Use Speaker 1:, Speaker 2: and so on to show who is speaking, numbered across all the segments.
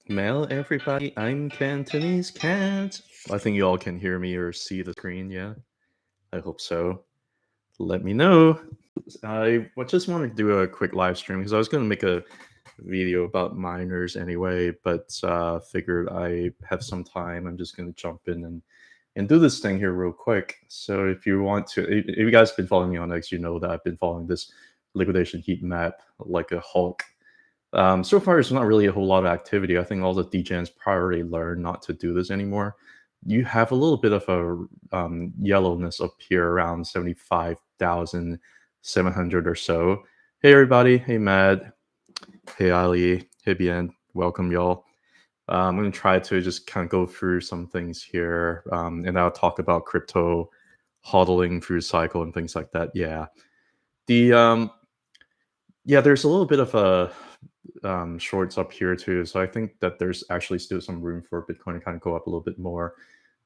Speaker 1: Well, everybody, I'm Cantonese Cat. I think you all can hear me or see the screen, yeah? I hope so. Let me know. Just wanted to do a quick live stream because I was going to make a video about miners anyway, but figured I have some time. I'm just going to jump in and do this thing here real quick. So if you want to, if you guys have been following me on X, you know that I've been following this liquidation heat map like a hawk. So far, there's not really a whole lot of activity. I think all the degens probably learned not to do this anymore. You have a little bit of a yellowness up here around 75,700 or so. Hey, everybody. Hey, Mad. Hey, Ali. Hey, Bien. Welcome, y'all. I'm going to try to just kind of go through some things here, and I'll talk about crypto hodling through cycle and things like that. Yeah. There's a little bit of a shorts up here too. So I think that there's actually still some room for Bitcoin to kind of go up a little bit more.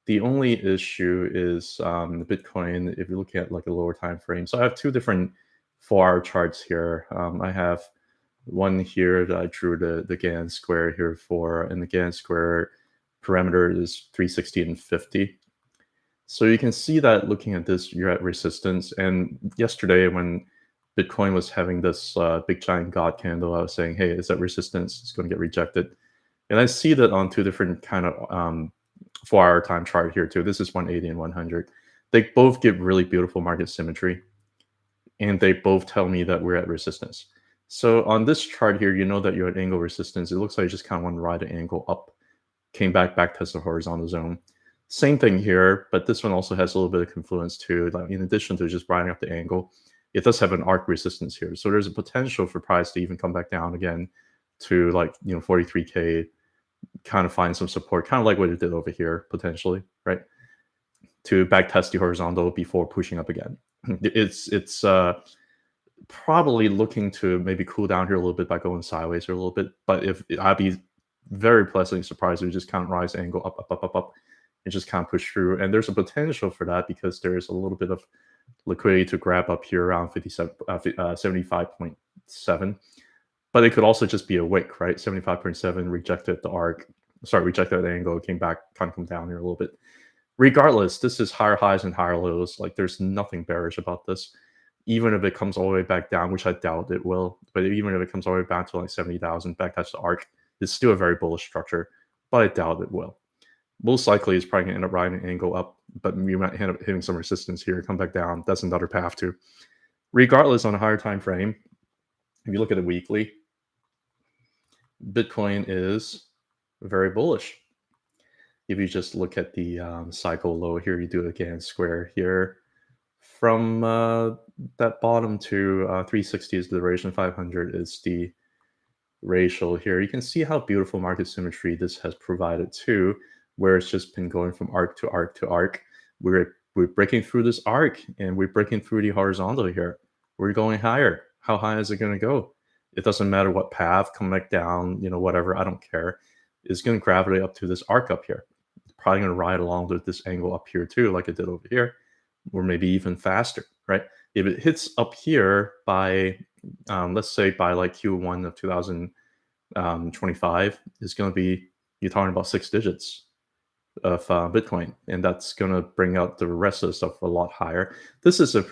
Speaker 1: The only issue is the Bitcoin, if you look at like a lower time frame. So I have two different 4-hour charts here. I have one here that I drew the Gann square here for, and the Gann square parameter is 360 and 50. So you can see that looking at this, you're at resistance. And yesterday when Bitcoin was having this big giant God candle, I was saying, hey, is that resistance? It's going to get rejected. And I see that on two different kind of 4-hour time chart here too. This is 180 and 100. They both give really beautiful market symmetry. And they both tell me that we're at resistance. So on this chart here, you know that you're at angle resistance. It looks like you just kind of want to ride the angle up. Came back test the horizontal zone. Same thing here, but this one also has a little bit of confluence too. Like in addition to just riding up the angle, it does have an arc resistance here. So there's a potential for price to even come back down again to 43K, kind of find some support, kind of like what it did over here potentially, right? To back test the horizontal before pushing up again. It's probably looking to maybe cool down here a little bit by going sideways or a little bit. But if I'd be very pleasantly surprised if we just kind of rise angle up and just kind of push through. And there's a potential for that because there's a little bit of liquidity to grab up here around 75.7. But it could also just be a wick, right? 75.7 rejected the arc, rejected the angle, came back, kind of come down here a little bit. Regardless, this is higher highs and higher lows. Like there's nothing bearish about this. Even if it comes all the way back down, which I doubt it will, but even if it comes all the way back to like 70,000, back touch the arc, it's still a very bullish structure, but I doubt it will. Most likely it's probably going to end up riding an angle up, but you might end up hitting some resistance here, come back down. That's another path too. Regardless, on a higher time frame, if you look at it weekly, Bitcoin is very bullish. If you just look at the cycle low here, you do it again, square here. From that bottom to 360 is the duration, 500 is the ratio here. You can see how beautiful market symmetry this has provided too, where it's just been going from arc to arc to arc. We're breaking through this arc and we're breaking through the horizontal here. We're going higher. How high is it going to go? It doesn't matter what path, come back down, whatever, I don't care. It's going to gravitate up to this arc up here. It's probably going to ride along with this angle up here too, like it did over here, or maybe even faster, right? If it hits up here by, let's say by like Q1 of 2025, it's going to be, you're talking about 6 digits of Bitcoin, and that's going to bring out the rest of the stuff a lot higher. This is an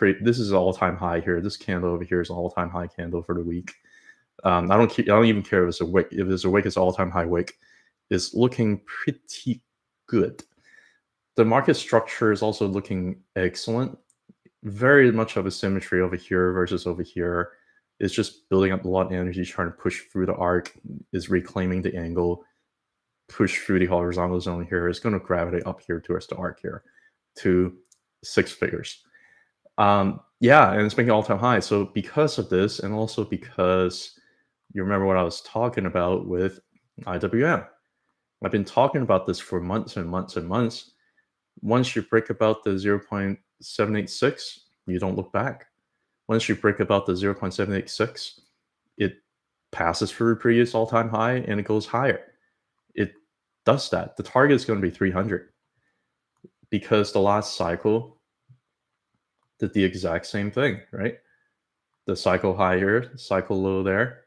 Speaker 1: all-time high here. This candle over here is an all-time high candle for the week. I don't even care if it's a wick. If it's a wick, it's all-time high wick. It's looking pretty good. The market structure is also looking excellent. Very much of a symmetry over here versus over here. It's just building up a lot of energy, trying to push through the arc, is reclaiming the angle, push through the horizontal zone here. It's going to gravitate up here towards the arc here to 6 figures. And it's making all-time high. So because of this, and also because you remember what I was talking about with IWM. I've been talking about this for months and months and months. Once you break about the 0.786, you don't look back. Once you break about the 0.786, it passes through previous all-time high and it goes higher. It does that. The target is going to be 300 because the last cycle did the exact same thing, right? The cycle high here, cycle low there.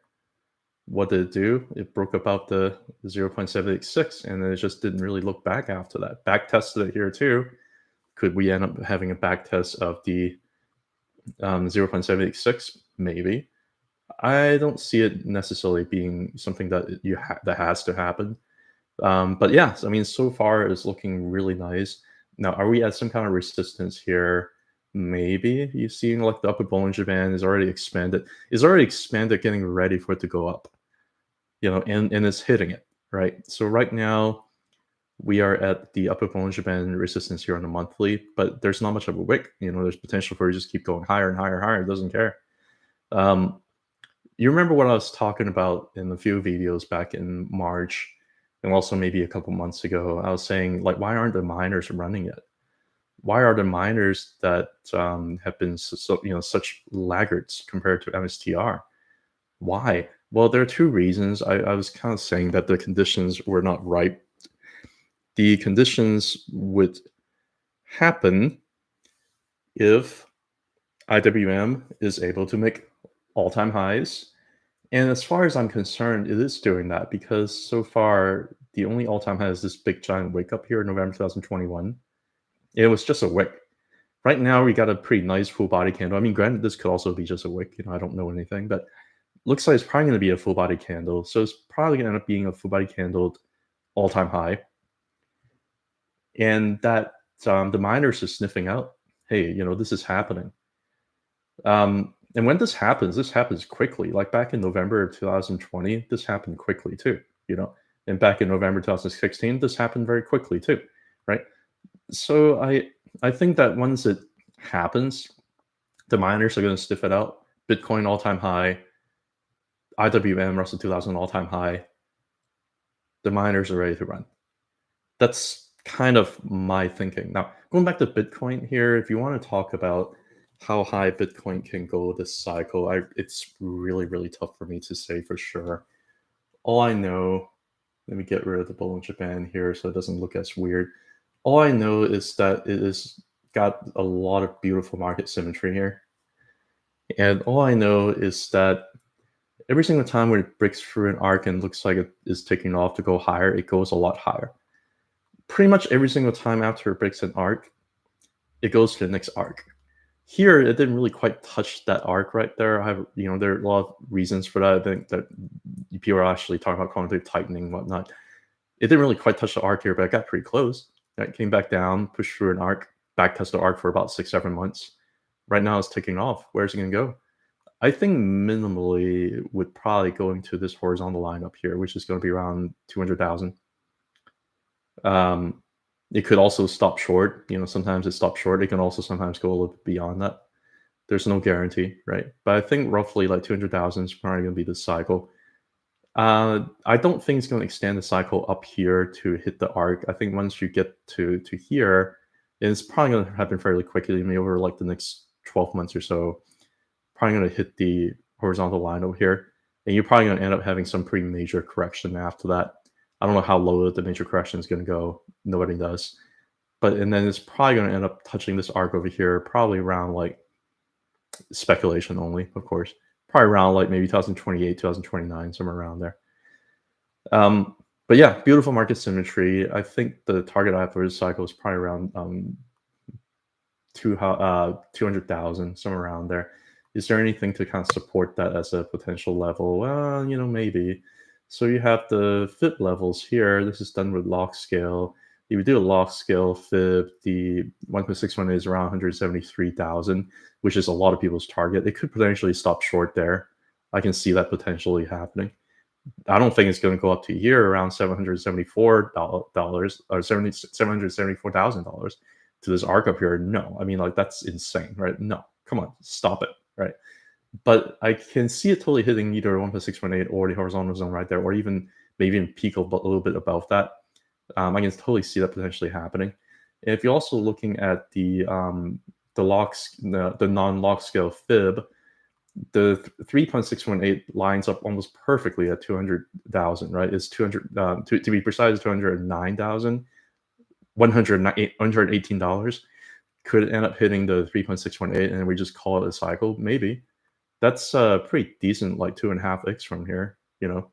Speaker 1: What did it do? It broke about the 0.786, and then it just didn't really look back after that. Back tested it here too. Could we end up having a back test of the 0.786? Maybe. I don't see it necessarily being something that that has to happen. But yeah, I mean, so far it's looking really nice. Now, are we at some kind of resistance here? Maybe. You see, like the upper Bollinger Band is already expanded. It's already expanded, getting ready for it to go up. And it's hitting it, right? So right now we are at the upper Bollinger Band resistance here on the monthly, but there's not much of a wick. There's potential for it to just keep going higher and higher and higher. It doesn't care. You remember what I was talking about in a few videos back in March, and also maybe a couple months ago? I was saying, like, why aren't the miners running it? Why are the miners that have been such laggards compared to MSTR? Why? Well, there are two reasons. I was kind of saying that the conditions were not right. The conditions would happen if IWM is able to make all-time highs. And as far as I'm concerned, it is doing that, because so far the only all-time high is this big giant wick up here in November 2021. It was just a wick. Right now we got a pretty nice full body candle. I mean, granted, this could also be just a wick. I don't know anything, but looks like it's probably going to be a full body candle. So it's probably going to end up being a full body candle all-time high. And that the miners are sniffing out, hey, this is happening. And when this happens quickly. Like back in November of 2020, this happened quickly too, And back in November 2016, this happened very quickly too, right? So I think that once it happens, the miners are going to sniff it out. Bitcoin all-time high, IWM Russell 2000 all-time high. The miners are ready to run. That's kind of my thinking. Now, going back to Bitcoin here, if you want to talk about how high Bitcoin can go this cycle, it's really, really tough for me to say for sure. All I know, let me get rid of the Bollinger Band here so it doesn't look as weird. All I know is that it has got a lot of beautiful market symmetry here. And all I know is that every single time when it breaks through an arc and looks like it is taking off to go higher, it goes a lot higher. Pretty much every single time after it breaks an arc, it goes to the next arc. Here, it didn't really quite touch that arc right there. There are a lot of reasons for that. I think that people are actually talking about quantitative tightening and whatnot. It didn't really quite touch the arc here, but it got pretty close. It came back down, pushed through an arc, back tested the arc for about 6-7 months. Right now, it's taking off. Where's it going to go? I think minimally would probably go into this horizontal line up here, which is going to be around 200,000. It could also stop short. Sometimes it stops short. It can also sometimes go a little bit beyond that. There's no guarantee, right? But I think roughly like 200,000 is probably going to be the cycle. I don't think it's going to extend the cycle up here to hit the arc. I think once you get to here, it's probably going to happen fairly quickly, maybe over like the next 12 months or so. Probably going to hit the horizontal line over here, and you're probably going to end up having some pretty major correction after that. I don't know how low the major correction is going to go. Nobody does. And then it's probably going to end up touching this arc over here, probably around like speculation only, of course. Probably around like maybe 2028, 2029, somewhere around there. But yeah, beautiful market symmetry. I think the target I have for this cycle is probably around 200,000, somewhere around there. Is there anything to kind of support that as a potential level? Well, maybe. So you have the fib levels here. This is done with log scale. If you do a log scale fib, the 1.61 is around 173,000, which is a lot of people's target. It could potentially stop short there. I can see that potentially happening. I don't think it's going to go up to here around $774 or $774,000 to this arc up here. No, I mean, like, that's insane, right? No, come on, stop it, right? But I can see it totally hitting either 1.618 or the horizontal zone right there, or maybe even peak a little bit above that. I can totally see that potentially happening. And if you're also looking at the non-log scale fib, the 3.618 lines up almost perfectly at 200,000, right? It's 200 to be precise, $209,118 could end up hitting the 3.618, and we just call it a cycle. Maybe that's pretty decent, like 2.5x from here. you know?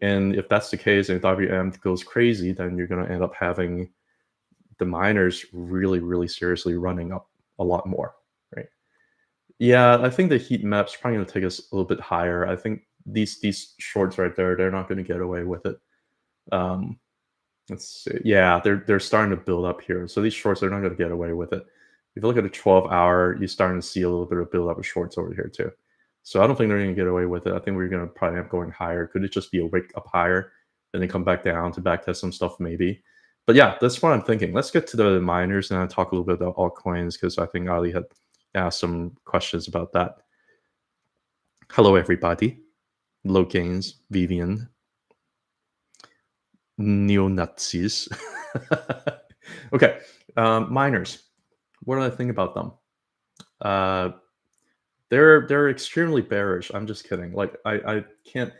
Speaker 1: And if that's the case, and if WM goes crazy, then you're going to end up having the miners really, really seriously running up a lot more, right? Yeah, I think the heat map's probably going to take us a little bit higher. I think these shorts right there, they're not going to get away with it. Um, let's see. Yeah, they're starting to build up here. So these shorts, they're not going to get away with it. If you look at the 12-hour, you're starting to see a little bit of build up of shorts over here too. So I don't think they're going to get away with it. I think we're going to probably end up going higher. Could it just be a wick up higher and then come back down to back test some stuff maybe? But yeah, that's what I'm thinking. Let's get to the miners and talk a little bit about altcoins because I think Ali had asked some questions about that. Hello, everybody. Low gains, Vivian, neo-Nazis. Okay, miners. What do I think about them? They're extremely bearish. I'm just kidding. Like I can't.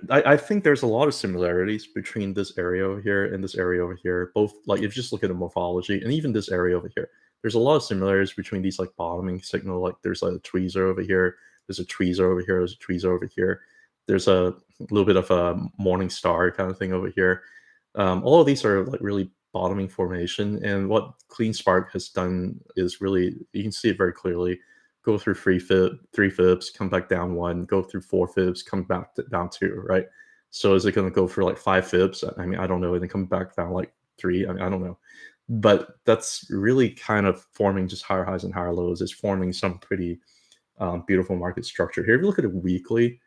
Speaker 1: I think there's a lot of similarities between this area over here and this area over here. Both, like, if you just look at the morphology and even this area over here, there's a lot of similarities between these, like, bottoming signal. Like, there's like a tweezer over here, there's a tweezer over here, there's a tweezer over here. There's a little bit of a morning star kind of thing over here. All of these are like really bottoming formation, and what Clean Spark has done is really, you can see it very clearly. Go through three fibs, come back down one, go through 4 fibs, come back down 2, right? So is it going to go for like 5 fibs? I mean, I don't know. And then come back down like 3. I mean, I don't know. But that's really kind of forming just higher highs and higher lows. It's forming some pretty beautiful market structure here. If you look at it weekly,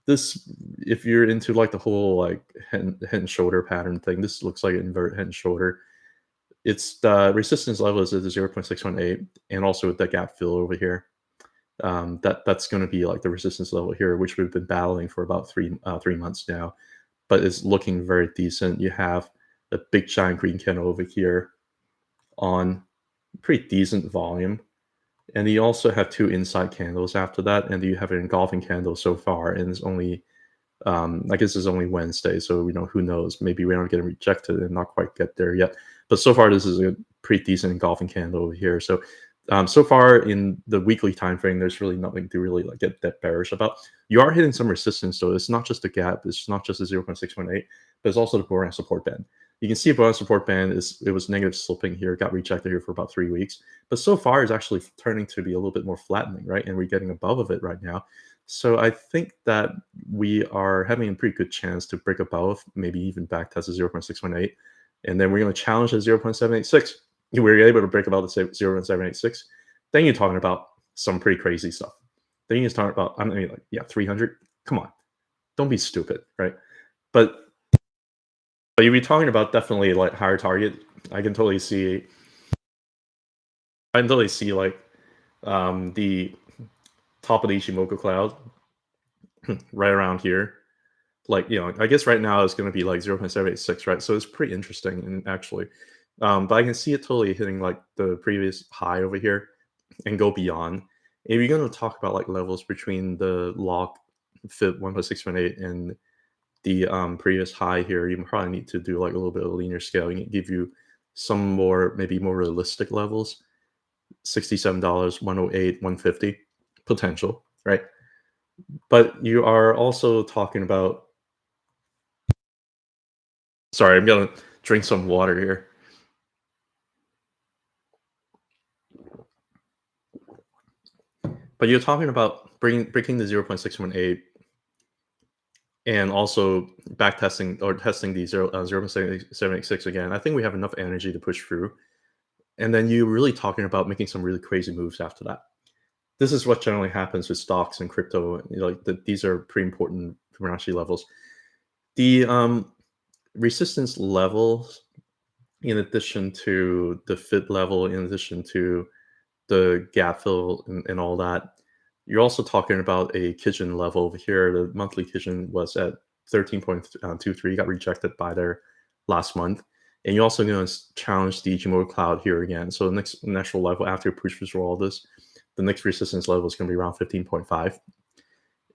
Speaker 1: this, if you're into like the whole like head and shoulder pattern thing, this looks like an inverted head and shoulder. It's the resistance level is at the 0.618 and also the gap fill over here. That's going to be like the resistance level here, which we've been battling for about 3 months now, but it's looking very decent. You have a big giant green candle over here on pretty decent volume, and you also have 2 inside candles after that, and you have an engulfing candle so far, and it's only I guess it's only Wednesday, so who knows, maybe we're not getting rejected and not quite get there yet, but so far this is a pretty decent engulfing candle over here. So so far in the weekly time frame, there's really nothing to really like get that bearish about. You are hitting some resistance, though. It's not just a gap. It's not just a 0.618, but it's also the Bollinger support band. You can see a Bollinger support band it was negative slipping here, got rejected here for about 3 weeks, but so far it's actually turning to be a little bit more flattening, right? And we're getting above of it right now. So I think that we are having a pretty good chance to break above, maybe even back test the 0.618, and then we're going to challenge the 0.786. We're able to break about the 0.786, then you're talking about some pretty crazy stuff. Then you're talking about, I mean, like, yeah, 300. Come on, don't be stupid, right? But you'll be talking about definitely like higher target. I can totally see like the top of the Ichimoku cloud right around here. Like, I guess right now it's going to be like 0.786, right? So it's pretty interesting, and actually. But I can see it totally hitting like the previous high over here and go beyond. If you're going to talk about like levels between the log fib 1.618 and the previous high here, you probably need to do like a little bit of linear scaling and give you some maybe more realistic levels. $67, 108, 150 potential, right? But you are also talking about, sorry, I'm going to drink some water here. But you're talking about breaking the 0.618 and also back testing or testing the 0.786 again. I think we have enough energy to push through. And then you're really talking about making some really crazy moves after that. This is what generally happens with stocks and crypto. These are pretty important Fibonacci levels. The resistance levels, in addition to the fit level, in addition to the gap fill and all that, you're also talking about a Kijun level over here. The monthly Kijun was at 13.23, got rejected by their last month. And you're also going to challenge the Ichimoku cloud here again. So the next natural level after you push through all this, the next resistance level is going to be around 15.5.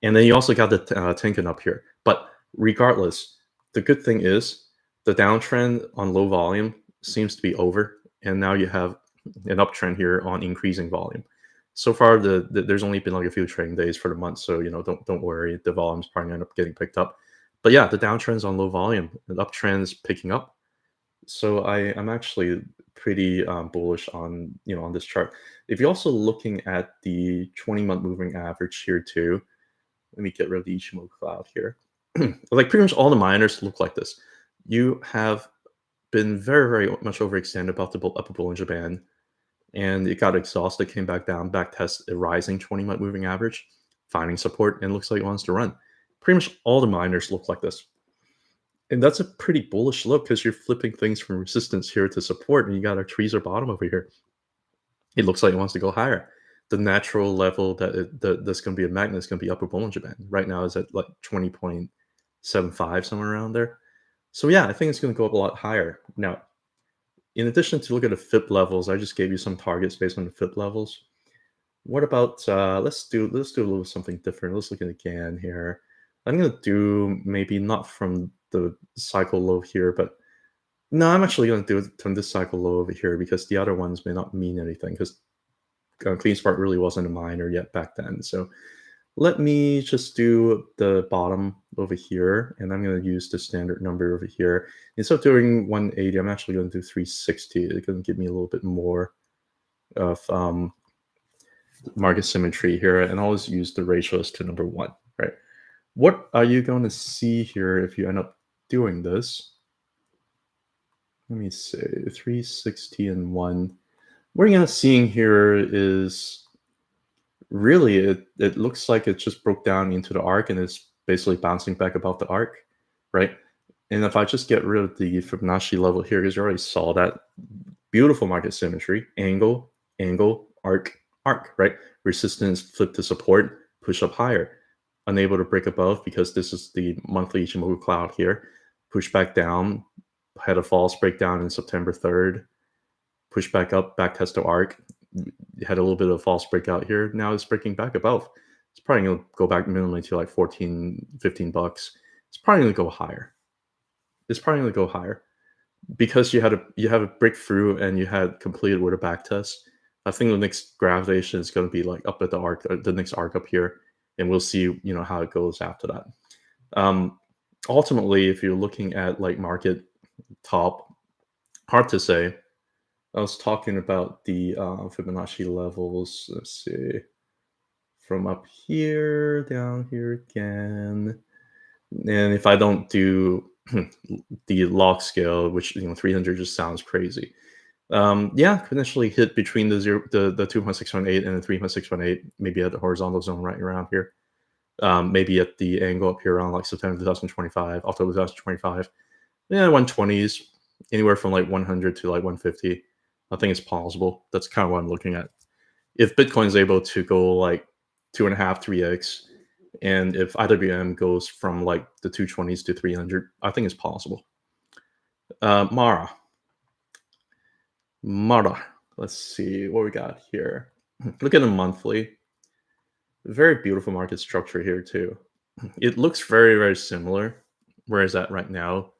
Speaker 1: And then you also got the Tenkan up here. But regardless, the good thing is the downtrend on low volume seems to be over. And now you have an uptrend here on increasing volume. So far, there's only been like a few trading days for the month, so don't worry. The volume's probably gonna end up getting picked up. But yeah, the downtrend's on low volume, the uptrend's picking up. So I'm actually pretty bullish on on this chart. If you're also looking at the 20-month moving average here too, let me get rid of the Ichimoku cloud here. Like pretty much all the miners look like this. You have been very, very much overextended about the upper Bollinger Band, and it got exhausted, came back down, back test a rising 20-month moving average, finding support, and looks like it wants to run. Pretty much all the miners look like this. And that's a pretty bullish look because you're flipping things from resistance here to support, and you got a tweezer bottom over here. It looks like it wants to go higher. The natural level that's going to be a magnet is going to be upper Bollinger Band. Right now is at like 20.75, somewhere around there. So yeah, I think it's going to go up a lot higher. Now, in addition to look at the FIP levels, I just gave you some targets based on the FIP levels. What about let's do a little something different. Let's look at it again here. I'm gonna do maybe not from the cycle low here, but no, I'm actually gonna do it from this cycle low over here because the other ones may not mean anything because CleanSpark really wasn't a miner yet back then. So let me just do the bottom over here, and I'm going to use the standard number over here. Instead of doing 180, I'm actually going to do 360. It's going to give me a little bit more of market symmetry here, and I'll always use the ratios to number 1, right? What are you going to see here if you end up doing this? Let me say 360 and 1. What you're going to see here is really it looks like it just broke down into the arc and is basically bouncing back above the arc, right? And if I just get rid of the Fibonacci level here, because you already saw that beautiful market symmetry, angle, angle, arc, arc, right? Resistance, flip to support, push up higher. Unable to break above because this is the monthly Ichimoku cloud here. Push back down, had a false breakdown in September 3rd. Push back up, back test to arc. Had a little bit of a false breakout here. Now it's breaking back above. It's probably going to go back minimally to like 14, 15 bucks. It's probably going to go higher. It's probably going to go higher because you have a breakthrough and you had completed with a back test. I think the next gravitation is going to be like up at the arc, the next arc up here, and we'll see how it goes after that. Ultimately, if you're looking at like market top, hard to say. I was talking about the Fibonacci levels. Let's see, from up here, down here again. And if I don't do the log scale, which 300 just sounds crazy. Yeah, potentially hit between the 2.618 and the 3.618, maybe at the horizontal zone right around here. Maybe at the angle up here around like September 2025, October 2025. Yeah, 120s, anywhere from like 100 to like 150. I think it's possible. That's kind of what I'm looking at. If Bitcoin is able to go like 2.5, 3x, and if IWM goes from like the 220s to 300, I think it's possible. Mara. Let's see what we got here. Look at the monthly. Very beautiful market structure here too. It looks very, very similar. Where is that right now?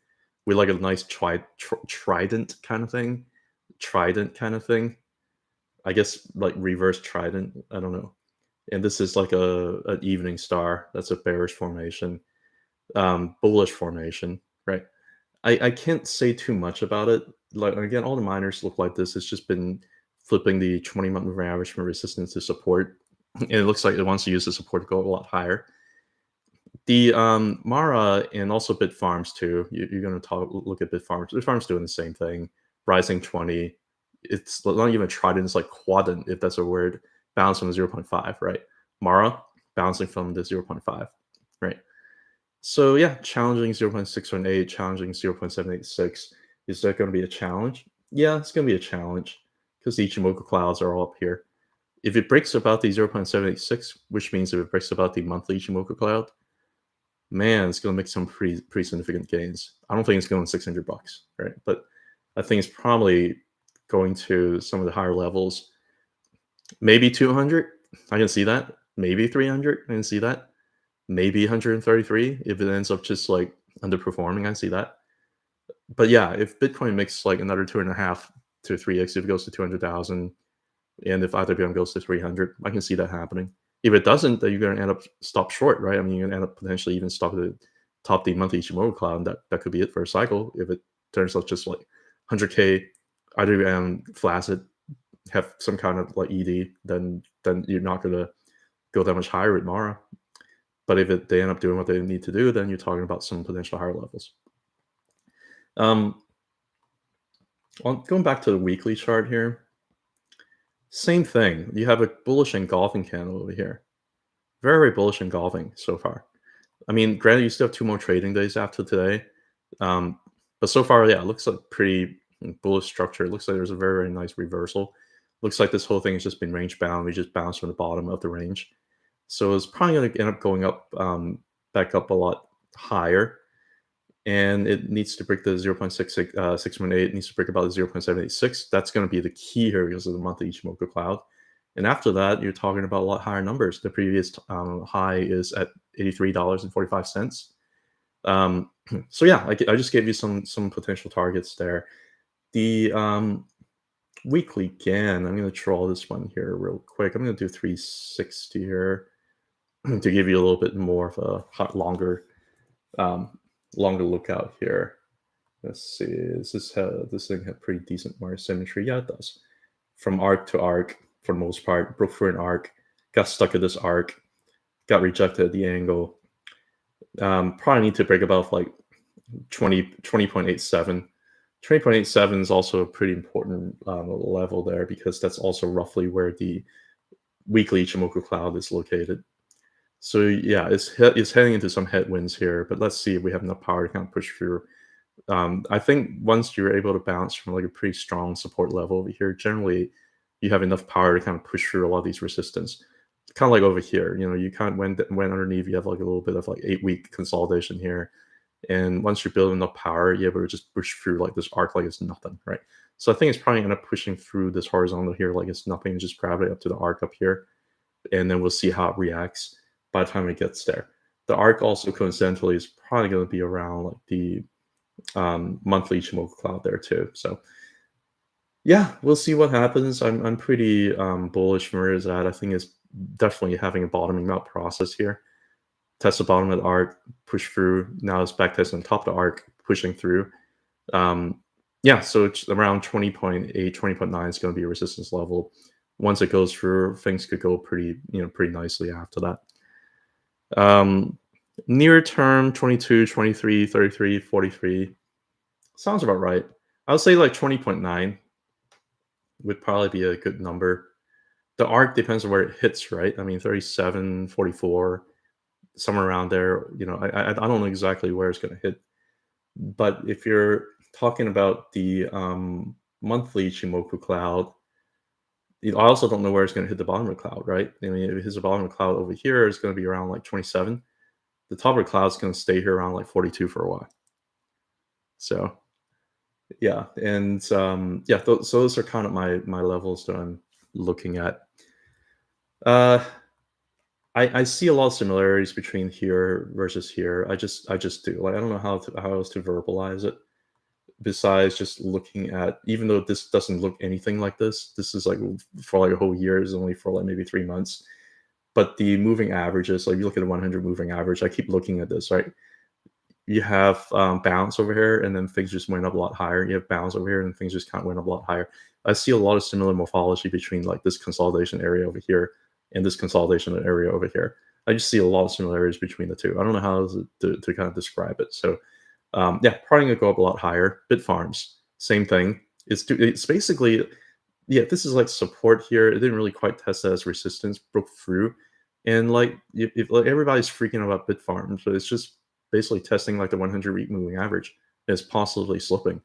Speaker 1: With like a nice trident kind of thing. I guess like reverse trident. I don't know. And this is like an evening star. That's a bearish formation, bullish formation, right? I can't say too much about it. Like again, all the miners look like this. It's just been flipping the 20-month moving average from resistance to support, and it looks like it wants to use the support to go a lot higher. The Mara and also Bitfarms too. You're going to look at Bitfarms. Bitfarms doing the same thing. Rising 20. It's not even trident. It's like quadrant, if that's a word. Bounce from 0.5, right? Mara bouncing from the 0.5, right? So yeah, challenging 0.618, challenging 0.786. Is that going to be a challenge? Yeah, it's going to be a challenge because the Ichimoku clouds are all up here. If it breaks about the 0.786, which means if it breaks about the monthly Ichimoku cloud, man, it's going to make some pretty significant gains. I don't think it's going $600, right? But I think it's probably going to some of the higher levels. Maybe 200. I can see that. Maybe 300. I can see that. Maybe 133 if it ends up just like underperforming. I see that. But yeah, if Bitcoin makes like another 2.5 to 3x, if it goes to 200,000, And if IWM goes to 300, I can see that happening. If it doesn't, then you're going to end up stop short, right? I mean, you're going to end up potentially even top the monthly Ichimoku cloud, and that could be it for a cycle. If it turns out just like 100K IWM flaccid, have some kind of like ED, then you're not going to go that much higher with Mara. But if they end up doing what they need to do, then you're talking about some potential higher levels. Going back to the weekly chart here, same thing. You have a bullish engulfing candle over here. Very, very bullish engulfing so far. I mean, granted, you still have 2 more trading days after today. But so far, yeah, it looks like pretty bullish structure. It looks like there's a very, very nice reversal. Looks like this whole thing has just been range bound. We just bounced from the bottom of the range. So it's probably going to end up going up, back up a lot higher. And it needs to break the 0.618. It needs to break about the 0.786. That's going to be the key here because of the monthly Ichimoku cloud. And after that, you're talking about a lot higher numbers. The previous high is at $83.45. So yeah, I just gave you some potential targets there. The weekly GAN, I'm going to draw this one here real quick. I'm going to do 360 here to give you a little bit more of a longer lookout here. Let's see, does this thing have pretty decent wire symmetry? Yeah, it does. From arc to arc, for the most part, broke through an arc, got stuck at this arc, got rejected at the angle. Probably need to break above like 20.87. 20.87 is also a pretty important level there because that's also roughly where the weekly Ichimoku cloud is located. So yeah, it's heading into some headwinds here, but let's see if we have enough power to kind of push through. I think once you're able to bounce from like a pretty strong support level over here, generally you have enough power to kind of push through a lot of these resistance. Kind of like over here, you kind of went underneath, you have like a little bit of like 8-week consolidation here. And once you're building enough power, you're able to just push through like this arc like it's nothing, right? So I think it's probably end up pushing through this horizontal here like it's nothing, and just gravity up to the arc up here. And then we'll see how it reacts by the time it gets there. The arc also coincidentally is probably going to be around like the monthly Ichimoku cloud there too. So yeah, we'll see what happens. I'm pretty bullish from where it's at. I think it's definitely having a bottoming out process here. Test the bottom of the arc, push through. Now it's back testing on top of the arc, pushing through. Yeah, so it's around 20.8, 20.9 is going to be a resistance level. Once it goes through, things could go pretty nicely after that. Near term, 22, 23, 33, 43. Sounds about right. I would say like 20.9 would probably be a good number. The arc depends on where it hits, right? I mean, 37, 44, somewhere around there. I don't know exactly where it's going to hit. But if you're talking about the monthly Ichimoku cloud, I also don't know where it's going to hit the bottom of the cloud, right? I mean, if it hits the bottom of the cloud over here, it's going to be around like 27. The top of the cloud is going to stay here around like 42 for a while. So yeah, and yeah, so those are kind of my levels that I'm looking at. I see a lot of similarities between here versus here. I just do. Like, I don't know how else to verbalize it besides just looking at, even though this doesn't look anything like this is like for like a whole year, is only for like maybe 3 months. But the moving averages, like you look at a 100 moving average, I keep looking at this, right? You have bounce over here, and then things just went up a lot higher. You have bounce over here, and things just kind of went up a lot higher. I see a lot of similar morphology between like this consolidation area over here and this consolidation area over here. I just see a lot of similarities between the two. I don't know how to kind of describe it. So yeah, probably gonna go up a lot higher. Bitfarms, same thing. It's basically, yeah, this is like support here. It didn't really quite test that as resistance, broke through, and like like everybody's freaking out about Bitfarms, but it's just basically testing like the 100-week moving average is possibly slipping,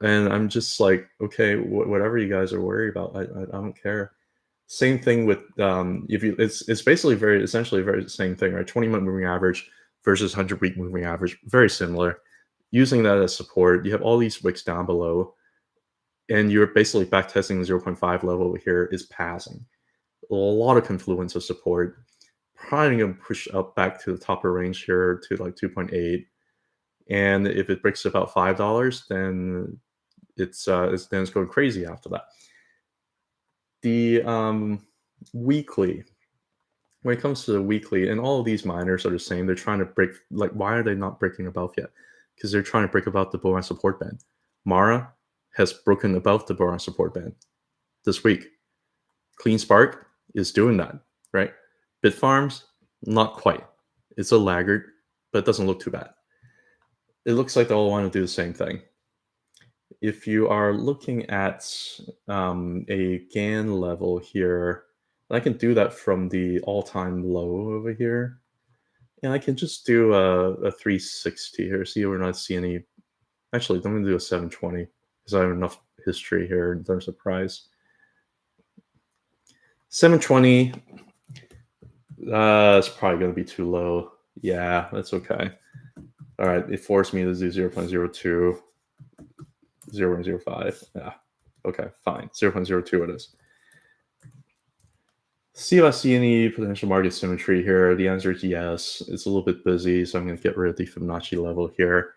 Speaker 1: And I'm just like, okay, whatever you guys are worried about, I don't care. Same thing with it's basically essentially very same thing, right? 20-month moving average versus 100-week moving average, very similar. Using that as support, you have all these wicks down below, and you're basically back testing the 0.5 level over here is passing. A lot of confluence of support. Probably going to push up back to the top of range here to like 2.8. And if it breaks about $5, then it's going crazy after that. The weekly, when it comes to the weekly, and all of these miners are the same. They're trying to break. Like, why are they not breaking above yet? Because they're trying to break above the bull run support band. Mara has broken above the bull run support band this week. Clean Spark is doing that, right? Bitfarms, not quite. It's a laggard, but it doesn't look too bad. It looks like they all want to do the same thing. If you are looking at a GAN level here, I can do that from the all-time low over here. And I can just do a 360 here, see if we're not seeing any. Actually, I'm going to do a 720 because I have enough history here in terms of price. 720, it's probably going to be too low. Yeah, that's okay. All right, it forced me to do 0.02, 0.05. Yeah, okay, fine. 0.02 it is. See if I see any potential market symmetry here. The answer is yes. It's a little bit busy, so I'm going to get rid of the Fibonacci level here.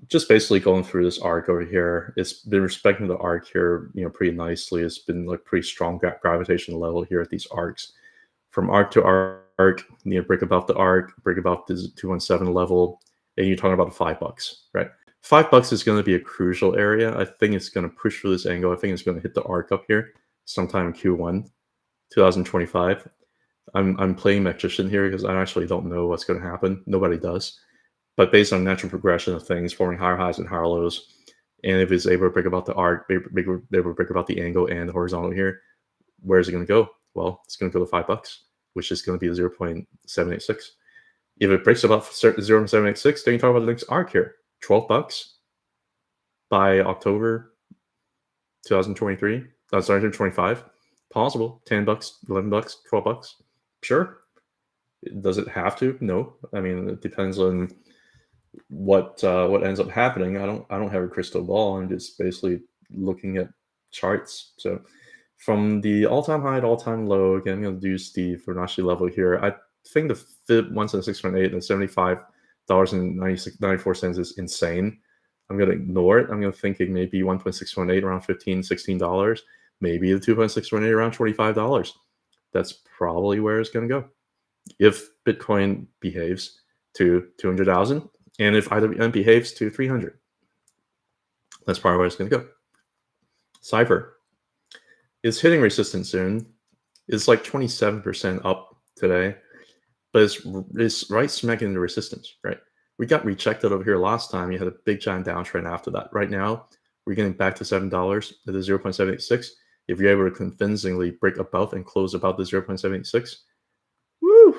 Speaker 1: Just basically going through this arc over here. It's been respecting the arc here, pretty nicely. It's been like pretty strong gravitational level here at these arcs. From arc to arc, break above the arc, break above the 217 level, and you're talking about $5, right? $5 is going to be a crucial area. I think it's going to push through this angle. I think it's going to hit the arc up here sometime in Q1 2025. I'm playing magician here because I actually don't know what's going to happen. Nobody does. But based on natural progression of things, forming higher highs and higher lows, and if it's able to break about the arc, able to break about the angle and the horizontal here, where is it going to go? Well, it's going to go to $5, which is going to be 0.786. If it breaks above 0.786, then you talk about the next arc here, $12 by October 2023. Sorry, 2025. Possible. $10, $11, $12. Sure. Does it have to? No. I mean, it depends on what ends up happening. I don't have a crystal ball. I'm just basically looking at charts. So from the all-time high to all-time low, again, I'm going to use the Fibonacci level here. I think the Fib 176.8 and $75.94 is insane. I'm going to ignore it. I'm going to think it may be 1.618 around $15, $16. Maybe the 2.618 around $25. That's probably where it's going to go. If Bitcoin behaves to 200,000 and if IWM behaves to 300, that's probably where it's going to go. CIFR is hitting resistance soon. It's like 27% up today, but it's right smack in the resistance, right? We got rejected over here last time. You had a big giant downtrend after that. Right now, we're getting back to $7 at the 0.786. If you're able to convincingly break above and close above the 0.786, woo!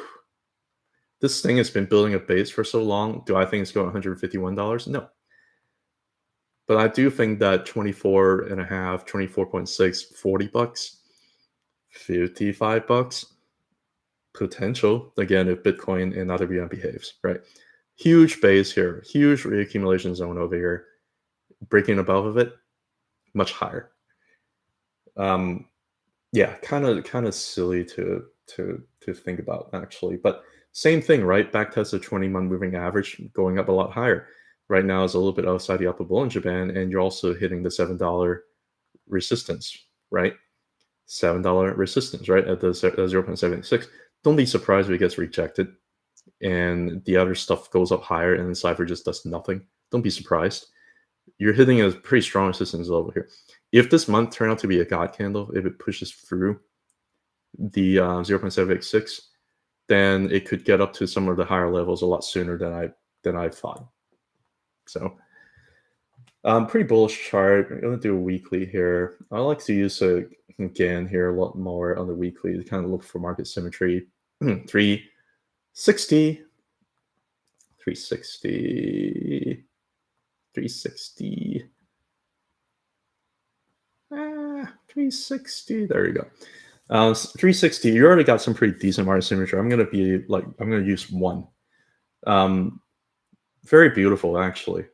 Speaker 1: This thing has been building a base for so long. Do I think it's going $151? No. But I do think that 24.5, 24.6, $40, $55 potential, again, if Bitcoin and IWM behaves, right? Huge base here, huge reaccumulation zone over here. Breaking above of it, much higher. Yeah, kind of silly to think about actually, but same thing, right? Back test the 20-month moving average, going up a lot higher. Right now is a little bit outside the upper Bollinger Band, and you're also hitting the $7 resistance, right? $7 resistance, right, at the 0.76. Don't be surprised if it gets rejected and the other stuff goes up higher and then CIFR just does nothing. Don't be surprised. You're hitting a pretty strong resistance level here. If this month turned out to be a God candle, if it pushes through the 0.786, then it could get up to some of the higher levels a lot sooner than I thought. So pretty bullish chart. I'm going to do a weekly here. I like to use a GAN here a lot more on the weekly to kind of look for market symmetry. 360, 360, 360, 360. There you go. 360. You already got some pretty decent market symmetry. I'm going to use one. Very beautiful, actually.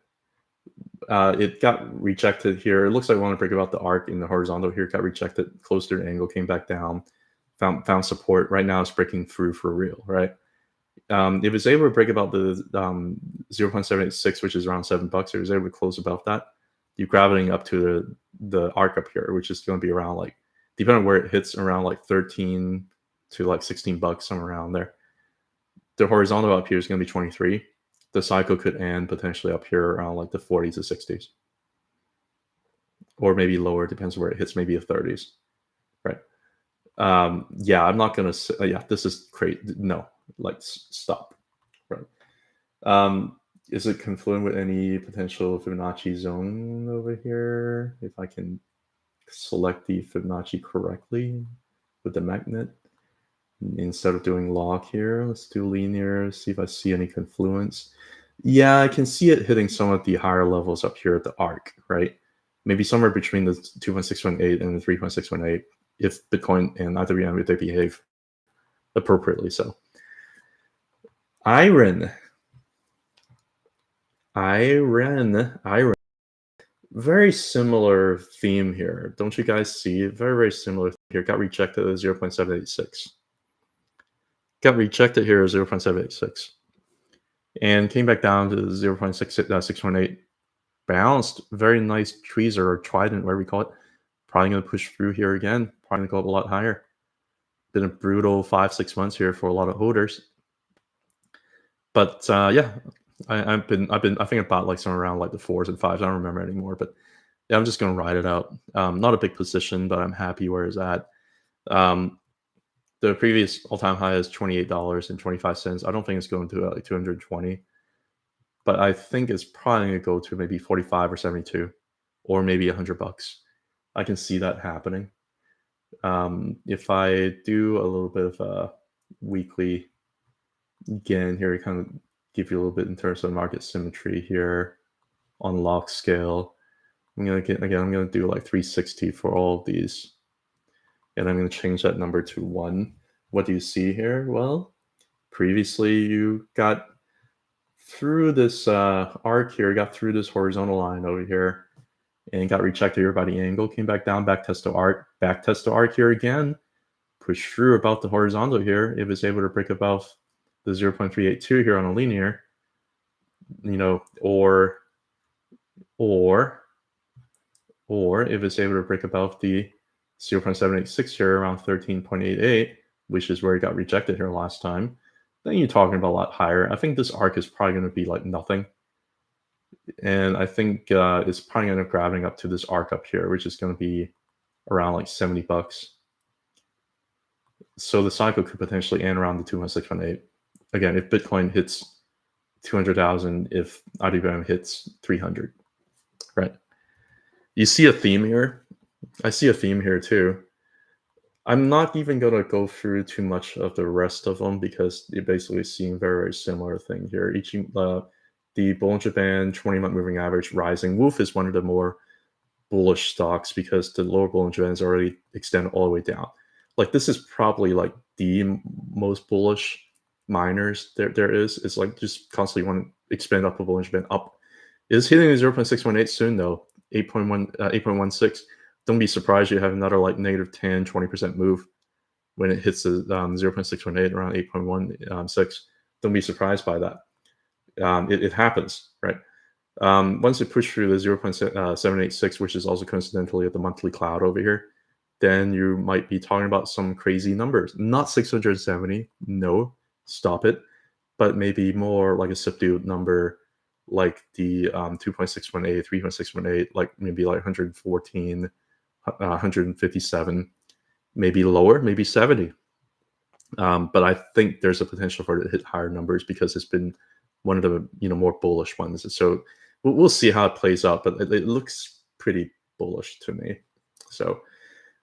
Speaker 1: It got rejected here. It looks like we want to break about the arc in the horizontal here. Got rejected, close to the angle, came back down, found support. Right now it's breaking through for real, right? If it's able to break about the 0.786, which is around $7, if it's able to close above that, you're gravitating up to the arc up here, which is going to be around like depending on where it hits around like 13 to like $16, somewhere around there. The horizontal up here is going to be 23. The cycle could end potentially up here around like the 40s to 60s, or maybe lower, depends where it hits, maybe the 30s, right? Yeah, I'm not gonna say, yeah, this is crazy. No, like stop, right? Is it confluent with any potential Fibonacci zone over here? If I can select the Fibonacci correctly with the magnet, instead of doing log here, let's do linear, see if I see any confluence. Yeah, I can see it hitting some of the higher levels up here at the arc, right? Maybe somewhere between the 2.618 and the 3.618 if Bitcoin and IWM, if they behave appropriately. So IREN, very similar theme here. Don't you guys see? Very, very similar here. Got rejected at 0.786. Got rejected here at 0.786. And came back down to 0.618. Bounced. Very nice tweezer or trident, whatever we call it. Probably going to push through here again. Probably going to go up a lot higher. Been a brutal 5-6 months here for a lot of holders. But yeah, I think I bought like somewhere around like the 4s and 5s. I don't remember anymore, but yeah, I'm just gonna ride it out. Not a big position, but I'm happy where it's at. The previous all-time high is $28.25. I don't think it's going to like 220, but I think it's probably gonna go to maybe 45 or 72, or maybe $100. I can see that happening. If I do a little bit of a weekly gain here, to kind of give you a little bit in terms of market symmetry here on log scale. I'm gonna do like 360 for all of these, and I'm gonna change that number to 1. What do you see here? Well, previously you got through this arc here, got through this horizontal line over here, and got rejected here by the angle, came back down, back test to arc here again, push through about the horizontal here. If it's able to break above the 0.382 here on a linear, or if it's able to break above the 0.786 here around 13.88, which is where it got rejected here last time, then you're talking about a lot higher. I think this arc is probably going to be like nothing. And I think it's probably going to end up grabbing up to this arc up here, which is going to be around like $70. So the cycle could potentially end around the 2.618. Again, if Bitcoin hits 200,000, if IWM hits 300, right? You see a theme here. I see a theme here too. I'm not even going to go through too much of the rest of them because you're basically seeing very, very similar thing here. The Bollinger Band 20-month moving average rising. Wolf is one of the more bullish stocks because the lower Bollinger Band is already extended all the way down. Like this is probably like the most bullish miners there is. It's like just constantly want to expand up the Bollinger Band up. It's hitting the 0.618 soon though. 8.16. Don't be surprised you have another like negative 10, 20% move when it hits the 0.618 around 8.16. Don't be surprised by that. It happens, right? Once it pushed through the 0.786, which is also coincidentally at the monthly cloud over here, then you might be talking about some crazy numbers. Not 670, no, stop it, but maybe more like a subdued number, like the 2.618, 3.618, like maybe like 114, 157, maybe lower, maybe 70. But I think there's a potential for it to hit higher numbers because it's been one of the more bullish ones. So we'll see how it plays out, but it looks pretty bullish to me. So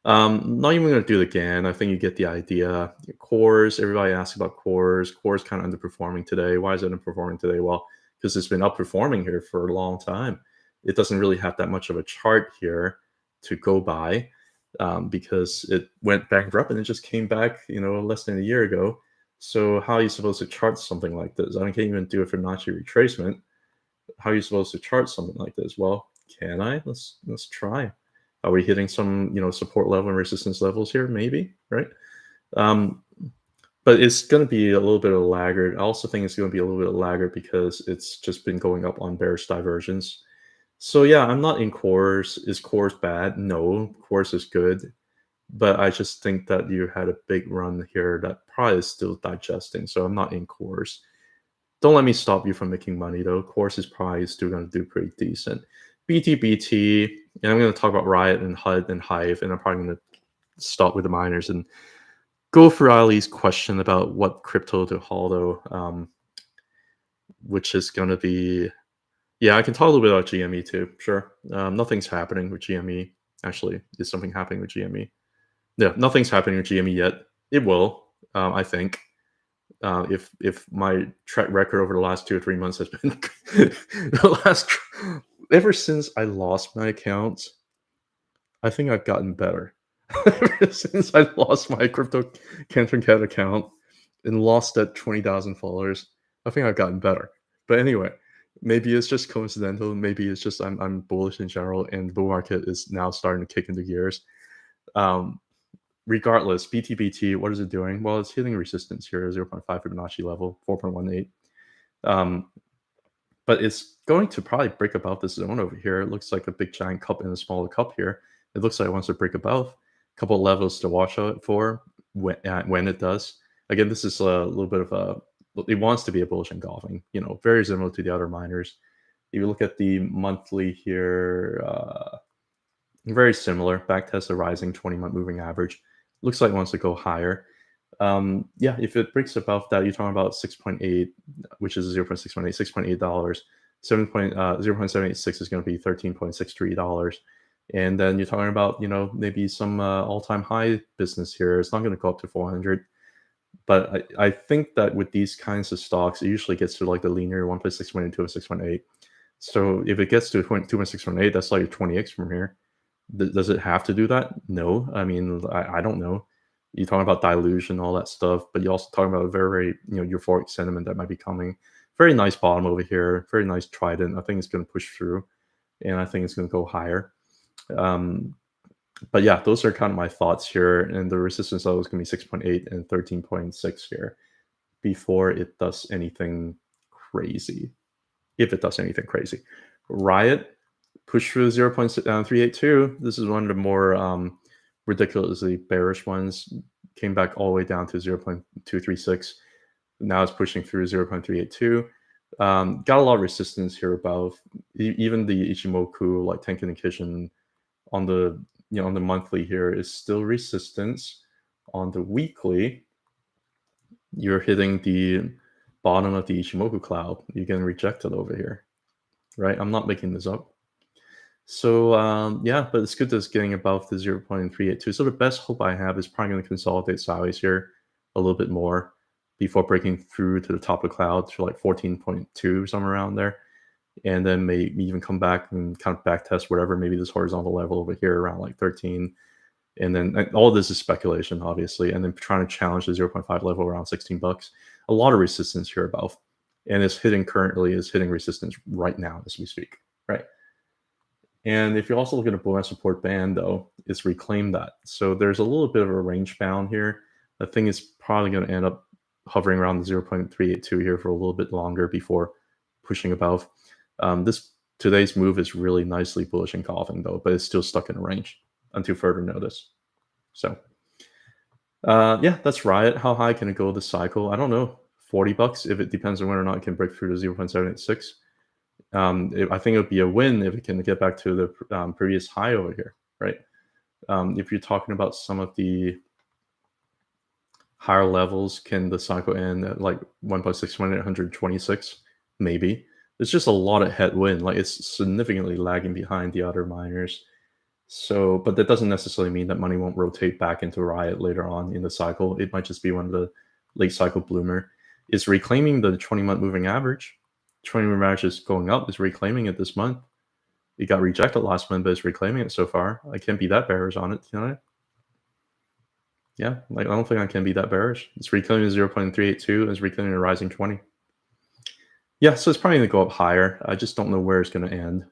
Speaker 1: not even going to do it again. I think you get the idea. CORZ, everybody asks about CORZ. CORZ kind of underperforming today. Why is it underperforming today? Well, because it's been outperforming here for a long time. It doesn't really have that much of a chart here to go by because it went bankrupt and it just came back, less than a year ago. So how are you supposed to chart something like this? I can't even do a Fibonacci retracement. How are you supposed to chart something like this? Well, can I? Let's try. Are we hitting some, support level and resistance levels here? Maybe, right? But it's going to be a little bit of a laggard. I also think it's going to be a little bit of a laggard because it's just been going up on bearish divergence. So yeah, I'm not in CORZ. Is CORZ bad? No, CORZ is good. but I just think that you had a big run here that probably is still digesting. So I'm not in CORZ. Don't let me stop you from making money though. CORZ is probably still going to do pretty decent. BTBT, and I'm going to talk about Riot and HUD and Hive, and I'm probably going to stop with the miners and go for Ali's question about what crypto to hodl, which is going to be, yeah, I can talk a little bit about GME too. Sure. Nothing's happening with GME. Actually, is something happening with GME? Yeah, nothing's happening with GME yet. It will, I think. If my track record over the last 2 or 3 months has been the last ever since I lost my account, I think I've gotten better. Ever since I lost my crypto Canton Cat account and lost that 20,000 followers, I think I've gotten better. But anyway, maybe it's just coincidental. Maybe it's just I'm bullish in general, and the bull market is now starting to kick into gears. Um, Regardless, BTBT, what is it doing? Well, it's hitting resistance here, 0.5 Fibonacci level, 4.18. But it's going to probably break above this zone over here. It looks like a big giant cup and a smaller cup here. It looks like it wants to break above. A couple of levels to watch out for when it does. Again, this is a little bit of a, it wants to be a bullish engulfing, very similar to the other miners. If you look at the monthly here, very similar. Backtest a rising 20-month moving average. Looks like it wants to go higher. Yeah, if it breaks above that, you're talking about 6.8, which is 0.618, $6.8. 0.786 is going to be $13.63. And then you're talking about, maybe some all-time high business here. It's not going to go up to 400. But I think that with these kinds of stocks, it usually gets to like the linear 1.618 to a 6.8. So if it gets to 2.618, that's like 20x from here. Does it have to do that? No. I mean, I don't know. You're talking about dilution, all that stuff, but you're also talking about a very, euphoric sentiment that might be coming. Very nice bottom over here. Very nice trident. I think it's going to push through, and I think it's going to go higher. But yeah, those are kind of my thoughts here. And the resistance level is going to be 6.8 and 13.6 here before it does anything crazy. If it does anything crazy. Riot, push through 0.382. This is one of the more ridiculously bearish ones. Came back all the way down to 0.236. Now it's pushing through 0.382. Got a lot of resistance here above. Even the Ichimoku, like Tenkan and Kishin, on the on the monthly here is still resistance. On the weekly, you're hitting the bottom of the Ichimoku cloud. You're getting rejected over here, right? I'm not making this up. So yeah, but it's good that it's getting above the 0.382. So the best hope I have is probably going to consolidate sideways here a little bit more before breaking through to the top of the cloud to like 14.2, somewhere around there. And then maybe even come back and kind of back test whatever, maybe this horizontal level over here around like 13. And then all this is speculation, obviously. And then trying to challenge the 0.5 level around $16. A lot of resistance here above. And it's currently is hitting resistance right now as we speak, right? And if you also look at a bull support band, though, it's reclaimed that. So there's a little bit of a range bound here. I think it's probably going to end up hovering around the 0.382 here for a little bit longer before pushing above. Today's move is really nicely bullish engulfing, though, but it's still stuck in a range until further notice. So yeah, that's Riot. How high can it go this cycle? I don't know. $40 if it depends on whether or not it can break through to 0.786. I think it would be a win if it can get back to the previous high over here, right? If you're talking about some of the higher levels, can the cycle end at like 1.61826? Maybe. It's just a lot of headwind. Like it's significantly lagging behind the other miners. So, but that doesn't necessarily mean that money won't rotate back into Riot later on in the cycle. It might just be one of the late cycle bloomer. It's reclaiming the 20-month moving average. 20-month average is going up. It's reclaiming it this month. It got rejected last month, but it's reclaiming it so far. I can't be that bearish on it, can I? Yeah, like I don't think I can be that bearish. It's reclaiming 0.382 and it's reclaiming a rising 20. Yeah, so it's probably going to go up higher. I just don't know where it's going to end.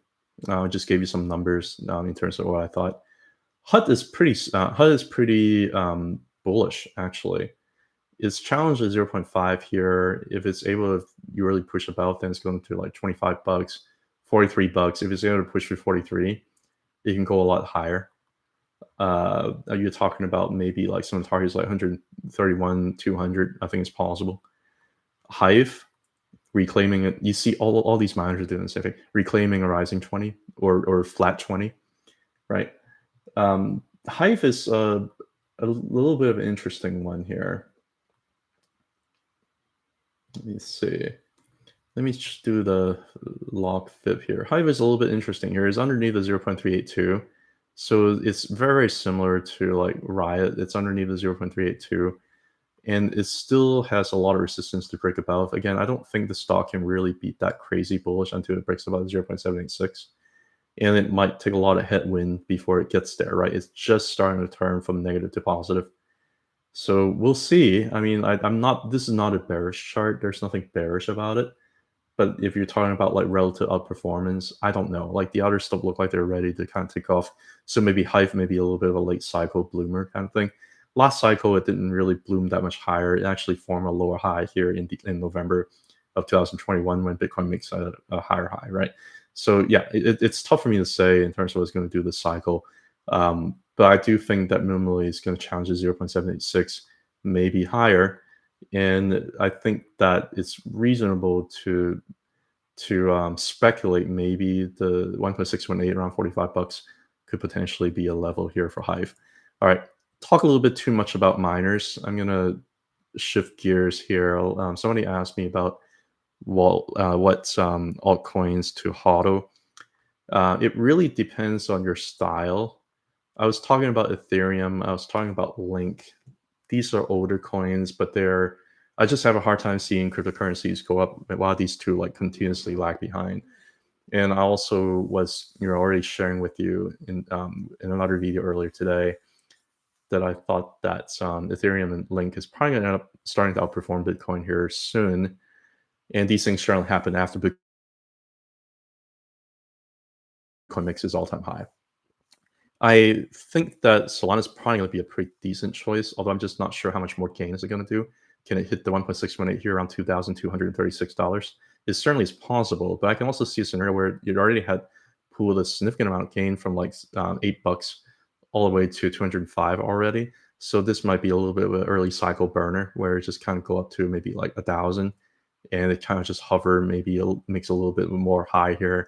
Speaker 1: I just gave you some numbers in terms of what I thought. HUD is pretty bullish, actually. It's challenged at 0.5 here. If it's able to you really push above, then it's going to like $25, $43. If it's able to push through 43, it can go a lot higher. You're talking about maybe like some targets like 131, 200. I think it's possible. Hive reclaiming it. You see all these miners are doing the same thing, reclaiming a rising 20 or flat 20, right? Hive is a little bit of an interesting one here. Let me see. Let me just do the log fib here. Hive is a little bit interesting here. It's underneath the 0.382. So it's very, very similar to like Riot. It's underneath the 0.382. And it still has a lot of resistance to break above. Again, I don't think the stock can really beat that crazy bullish until it breaks above 0.786. And it might take a lot of headwind before it gets there, right? It's just starting to turn from negative to positive. So we'll see. I mean, I'm not, this is not a bearish chart. There's nothing bearish about it. But if you're talking about like relative outperformance, I don't know. Like the others still look like they're ready to kind of take off. So maybe Hive may be a little bit of a late cycle bloomer kind of thing. Last cycle, it didn't really bloom that much higher. It actually formed a lower high here in November of 2021 when Bitcoin makes a higher high, right? So yeah, it's tough for me to say in terms of what's going to do this cycle. But I do think that minimally is going to challenge the 0.786, maybe higher. And I think that it's reasonable to speculate maybe the 1.618 around 45 bucks could potentially be a level here for Hive. All right, talk a little bit too much about miners. I'm gonna shift gears here. Somebody asked me about what altcoins to hodl. It really depends on your style. I was talking about Ethereum. I was talking about Link. These are older coins, but they're, I just have a hard time seeing cryptocurrencies go up while these two like continuously lag behind. And I also was, already sharing with you in another video earlier today that I thought that Ethereum and Link is probably going to end up starting to outperform Bitcoin here soon. And these things generally happen after Bitcoin makes its all-time high. I think that Solana is probably going to be a pretty decent choice, although I'm just not sure how much more gain is it going to do. Can it hit the 1.618 here around $2,236? It certainly is possible, but I can also see a scenario where you already had pulled a significant amount of gain from like $8 all the way to 205 already. So this might be a little bit of an early cycle burner where it just kind of go up to maybe like 1,000 and it kind of just hover, maybe makes a little bit more high here,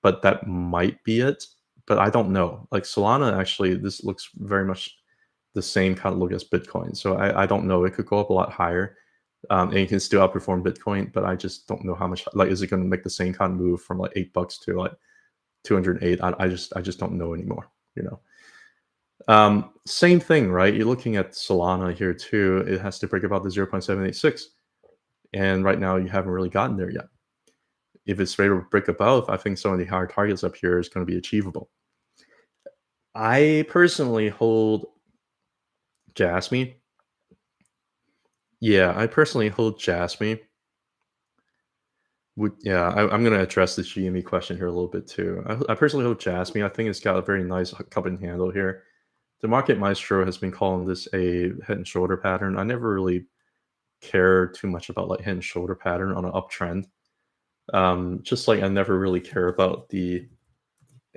Speaker 1: but that might be it. But I don't know. Like Solana, actually, this looks very much the same kind of look as Bitcoin. So I don't know. It could go up a lot higher, and you can still outperform Bitcoin. But I just don't know how much. Like, is it going to make the same kind of move from like $8 to like 208? I just don't know anymore. Same thing, right? You're looking at Solana here too. It has to break about the 0.786, and right now you haven't really gotten there yet. If it's ready to break above, I think some of the higher targets up here is going to be achievable. I personally hold JASMY. Yeah, I personally hold JASMY. I'm going to address this GME question here a little bit too. I personally hold JASMY. I think it's got a very nice cup and handle here. The market maestro has been calling this a head and shoulder pattern. I never really care too much about like head and shoulder pattern on an uptrend. Just like I never really care about the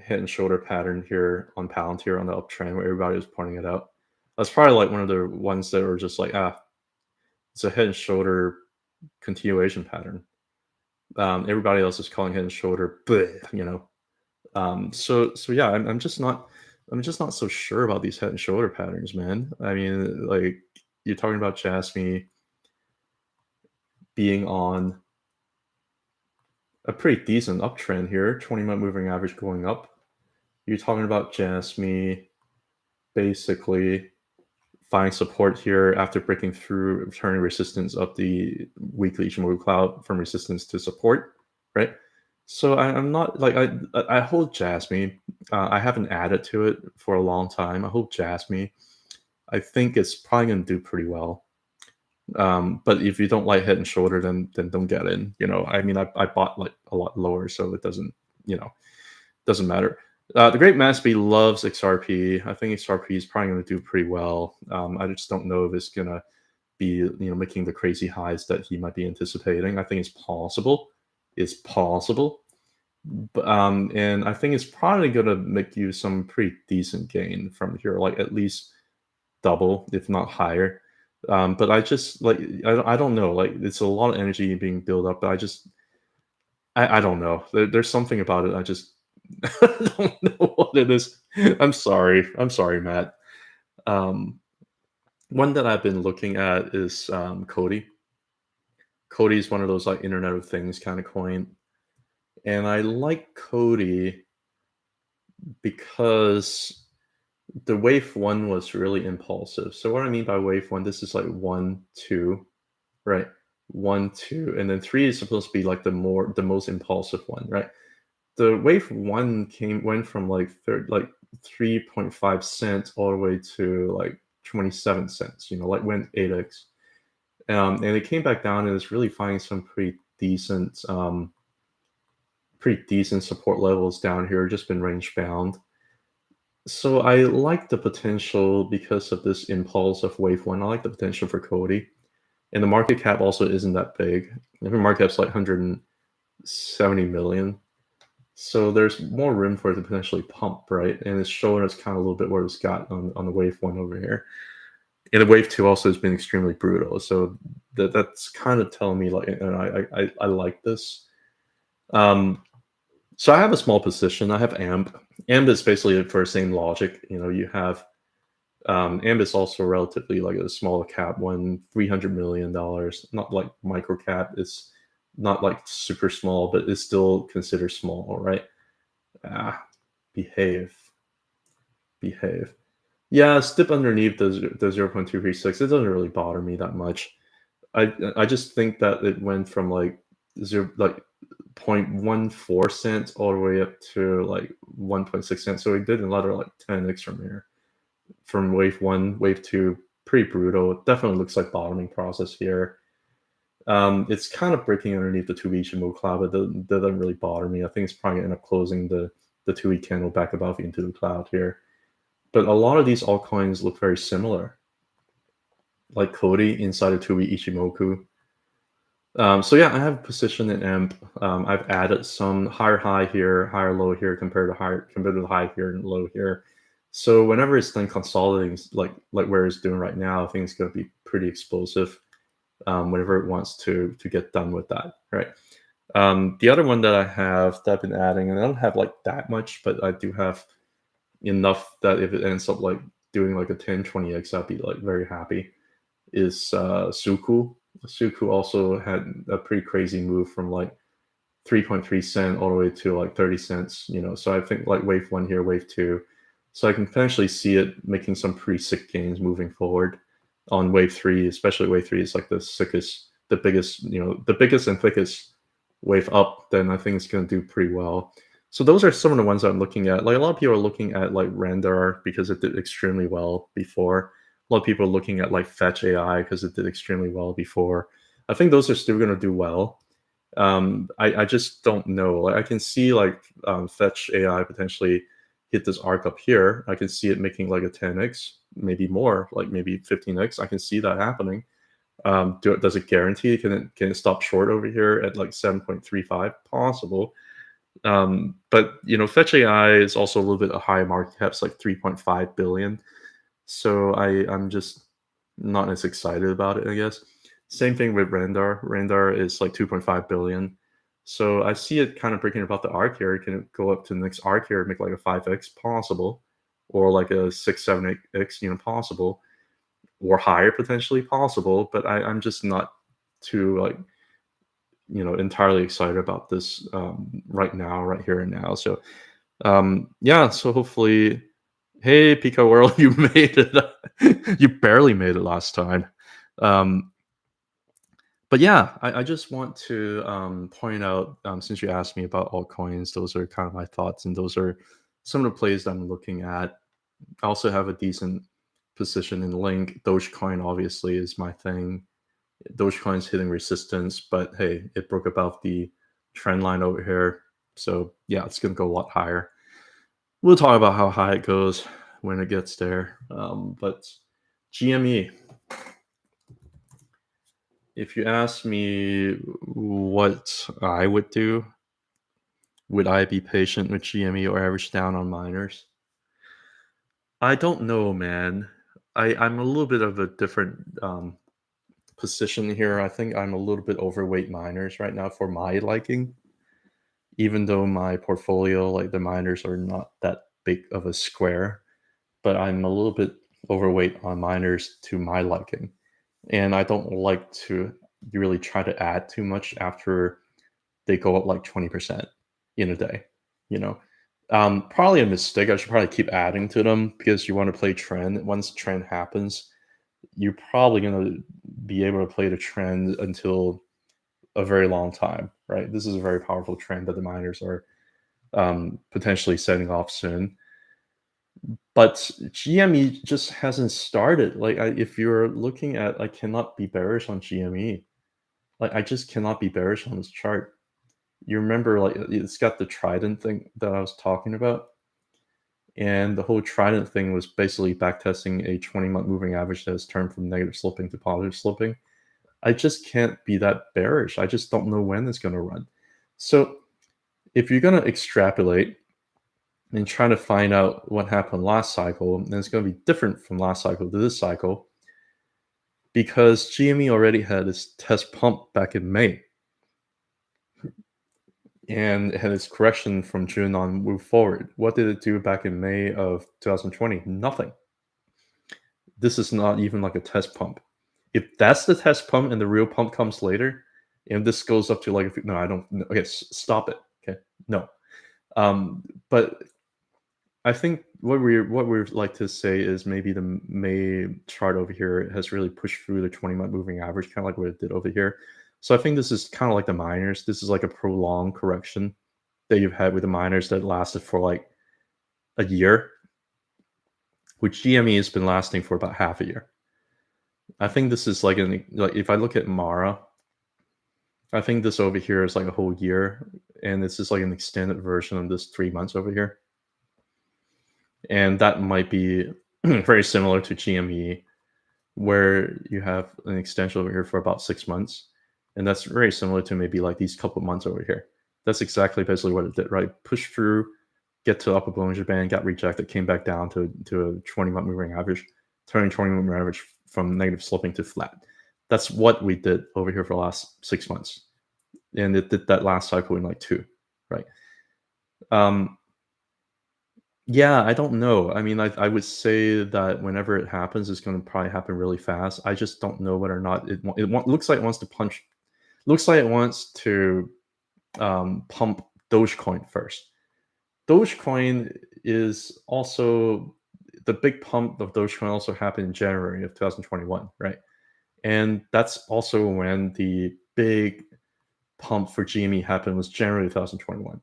Speaker 1: head and shoulder pattern here on Palantir on the uptrend where everybody was pointing it out. That's probably like one of the ones that were just like, it's a head and shoulder continuation pattern. Everybody else is calling head and shoulder, so yeah, I'm just not so sure about these head and shoulder patterns, man. I mean, like you're talking about JASMY being on a pretty decent uptrend here, 20-month moving average going up. You're talking about JASMY basically finding support here after breaking through, returning resistance of the weekly Ichimoku cloud from resistance to support, right? So I'm not like I hold JASMY. I haven't added to it for a long time. I hold JASMY. I think it's probably going to do pretty well. But if you don't like head and shoulder, then don't get in. I mean, I bought like a lot lower, so it doesn't matter. The Great Matsby loves XRP. I think XRP is probably going to do pretty well. I just don't know if it's going to be, making the crazy highs that he might be anticipating. I think it's possible. It's possible. And I think it's probably gonna make you some pretty decent gain from here, like at least double, if not higher. But I just like I don't know, like it's a lot of energy being built up, but I don't know. There's something about it. I just I don't know what it is. I'm sorry. I'm sorry, Matt. Um, One that I've been looking at is Cody. Cody is one of those like Internet of Things kind of coin, and I like Cody because the wave one was really impulsive. So what I mean by wave one, this is like one, two, right? One, two, and then three is supposed to be like the most impulsive one, right? The wave one went from like 3.5 cents all the way to like 27 cents, like went 8x. And it came back down and it's really finding some pretty decent support levels down here, just been range bound. So I like the potential because of this impulse of wave one. I like the potential for Cody. And the market cap also isn't that big. I think market cap's like 170 million. So there's more room for it to potentially pump, right? And it's showing us kind of a little bit where it's got on the wave one over here. And the wave two also has been extremely brutal. So that's kind of telling me like, and I like this. So I have a small position. I have AMP. AMP is basically for the same logic. You have AMP is also relatively like a small cap one, $300 million, not like micro cap. It's not like super small, but it's still considered small, right? Ah, behave, behave. Yeah, it's dip underneath the 0.236. It doesn't really bother me that much. I just think that it went from like 0.14 cents all the way up to like 1.6 cents. So it did another like 10x from here. From wave one, wave two, pretty brutal. It definitely looks like bottoming process here. It's kind of breaking underneath the 2 week Ichimoku cloud, but that doesn't really bother me. I think it's probably going to end up closing the 2 week candle back above into the cloud here. But a lot of these altcoins look very similar, like Cody inside of 2 week Ichimoku. So yeah, I have a position in AMP. I've added some higher high here, higher low here compared to the high here and low here. So whenever it's done consolidating, like where it's doing right now, I think it's going to be pretty explosive. Whenever it wants to get done with that, right? The other one that I have that I've been adding, and I don't have like that much, but I do have enough that if it ends up like doing like a 10-20x, I'd be like very happy. Is Suku. Suku also had a pretty crazy move from like 3.3 cent all the way to like 30 cents, So I think like wave one here, wave two. So I can potentially see it making some pretty sick gains moving forward on wave three, especially wave three is like the sickest, the biggest, the biggest and thickest wave up, then I think it's going to do pretty well. So those are some of the ones I'm looking at. Like a lot of people are looking at like Randar because it did extremely well before. A lot of people are looking at like Fetch AI because it did extremely well before. I think those are still going to do well. I just don't know. Like I can see like Fetch AI potentially hit this arc up here. I can see it making like a 10x, maybe more, like maybe 15x. I can see that happening. Does it guarantee? Can it stop short over here at like 7.35? Possible. But Fetch AI is also a little bit a high market cap, it's like 3.5 billion. So I'm just not as excited about it, I guess. Same thing with Randar. Randar is like 2.5 billion. So I see it kind of breaking about the arc here. Can it go up to the next arc here and make like a 5x possible? Or like a 6, 7x, possible. Or higher potentially possible. But I'm just not too like entirely excited about this right now, right here and now. So yeah, so hopefully, hey Pico World, you made it. You barely made it last time. But yeah, I just want to point out, since you asked me about altcoins, those are kind of my thoughts, and those are some of the plays that I'm looking at. I also have a decent position in Link. Dogecoin obviously is my thing. Dogecoin's hitting resistance, but hey, it broke above the trend line over here. So yeah, it's going to go a lot higher. We'll talk about how high it goes when it gets there. But GME, if you ask me what I would do, Would I be patient with GME or average down on miners? I don't know, man. I'm a little bit of a different position here. I think I'm a little bit overweight miners right now for my liking, even though my portfolio, like the miners, are not that big of a square. But I'm a little bit overweight on miners to my liking, and I don't like to really try to add too much after they go up like 20% in a day. You know, probably a mistake. I should probably keep adding to them because you want to play trend. Once the trend happens, you're probably going to be able to play the trend until a very long time, right? This is a very powerful trend that the miners are potentially setting off soon. But GME just hasn't started. Like, if you're looking at, I cannot be bearish on GME. Like, I just cannot be bearish on this chart. You remember, like, it's got the trident thing that I was talking about, and the whole trident thing was basically backtesting a 20-month moving average that has turned from negative sloping to positive sloping. I just can't be that bearish. I just don't know when it's going to run. So if you're going to extrapolate and try to find out what happened last cycle, then it's going to be different from last cycle to this cycle because GME already had its test pump back in May and it had its correction from June on move forward. What did it do back in May of 2020? Nothing. This is not even like a test pump. If that's the test pump and the real pump comes later, and this goes up to like, no, I don't. Okay, stop it. Okay, no. But I think what we like to say is maybe the May chart over here has really pushed through the 20-month moving average, kind of like what it did over here. So I think this is kind of like the miners. This is like a prolonged correction that you've had with the miners that lasted for like a year, which GME has been lasting for about half a year. I think this is like if I look at Mara, I think this over here is like a whole year, and this is like an extended version of this 3 months over here. And that might be very similar to GME, where you have an extension over here for about 6 months. And that's very similar to maybe like these couple months over here. That's exactly basically what it did, right? Push through, get to upper Bollinger Band, got rejected, came back down to a 20-month moving average, turning 20-month moving average from negative sloping to flat. That's what we did over here for the last 6 months. And it did that last cycle in like 2, right? Yeah, I don't know. I mean, I would say that whenever it happens, it's going to probably happen really fast. I just don't know whether or not looks like it wants to punch. Looks like it wants to pump Dogecoin first. Dogecoin is also the big pump of Dogecoin also happened in January of 2021, right? And that's also when the big pump for GME happened was January 2021.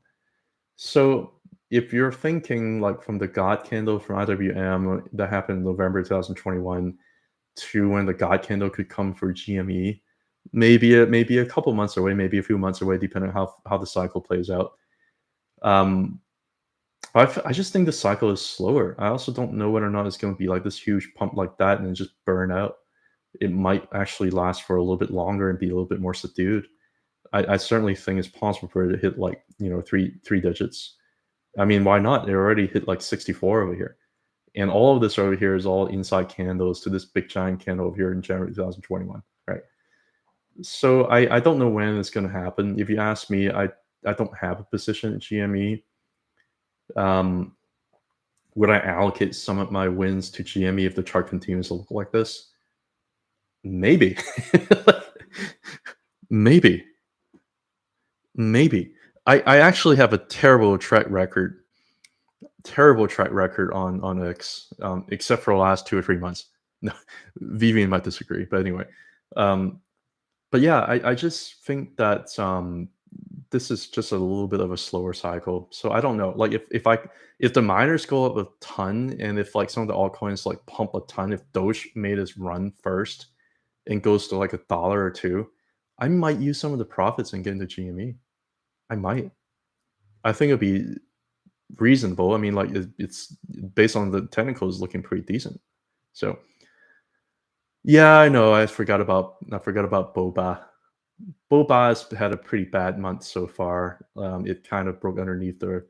Speaker 1: So if you're thinking like from the God candle from IWM that happened in November 2021 to when the God candle could come for GME, maybe a couple months away, maybe a few months away, depending on how the cycle plays out. I just think the cycle is slower. I also don't know whether or not it's going to be like this huge pump like that and then just burn out. It might actually last for a little bit longer and be a little bit more subdued. I certainly think it's possible for it to hit like three digits. I mean, why not? They already hit like 64 over here. And all of this over here is all inside candles to this big giant candle over here in January 2021, right? So I don't know when it's going to happen. If you ask me, I don't have a position at GME. Would I allocate some of my wins to GME if the chart continues to look like this? Maybe. Maybe. Maybe. I actually have a terrible track record on X, except for the last 2 or 3 months. No, Vivian might disagree, but anyway. But yeah, I just think that this is just a little bit of a slower cycle. So I don't know. Like if the miners go up a ton, and if like some of the altcoins like pump a ton, if Doge made its run first and goes to like $1 or $2, I might use some of the profits and get into GME. I might. I think it'd be reasonable. I mean, like it's based on the technicals looking pretty decent. So yeah, I know. I forgot about Boba. Boba has had a pretty bad month so far. It kind of broke underneath the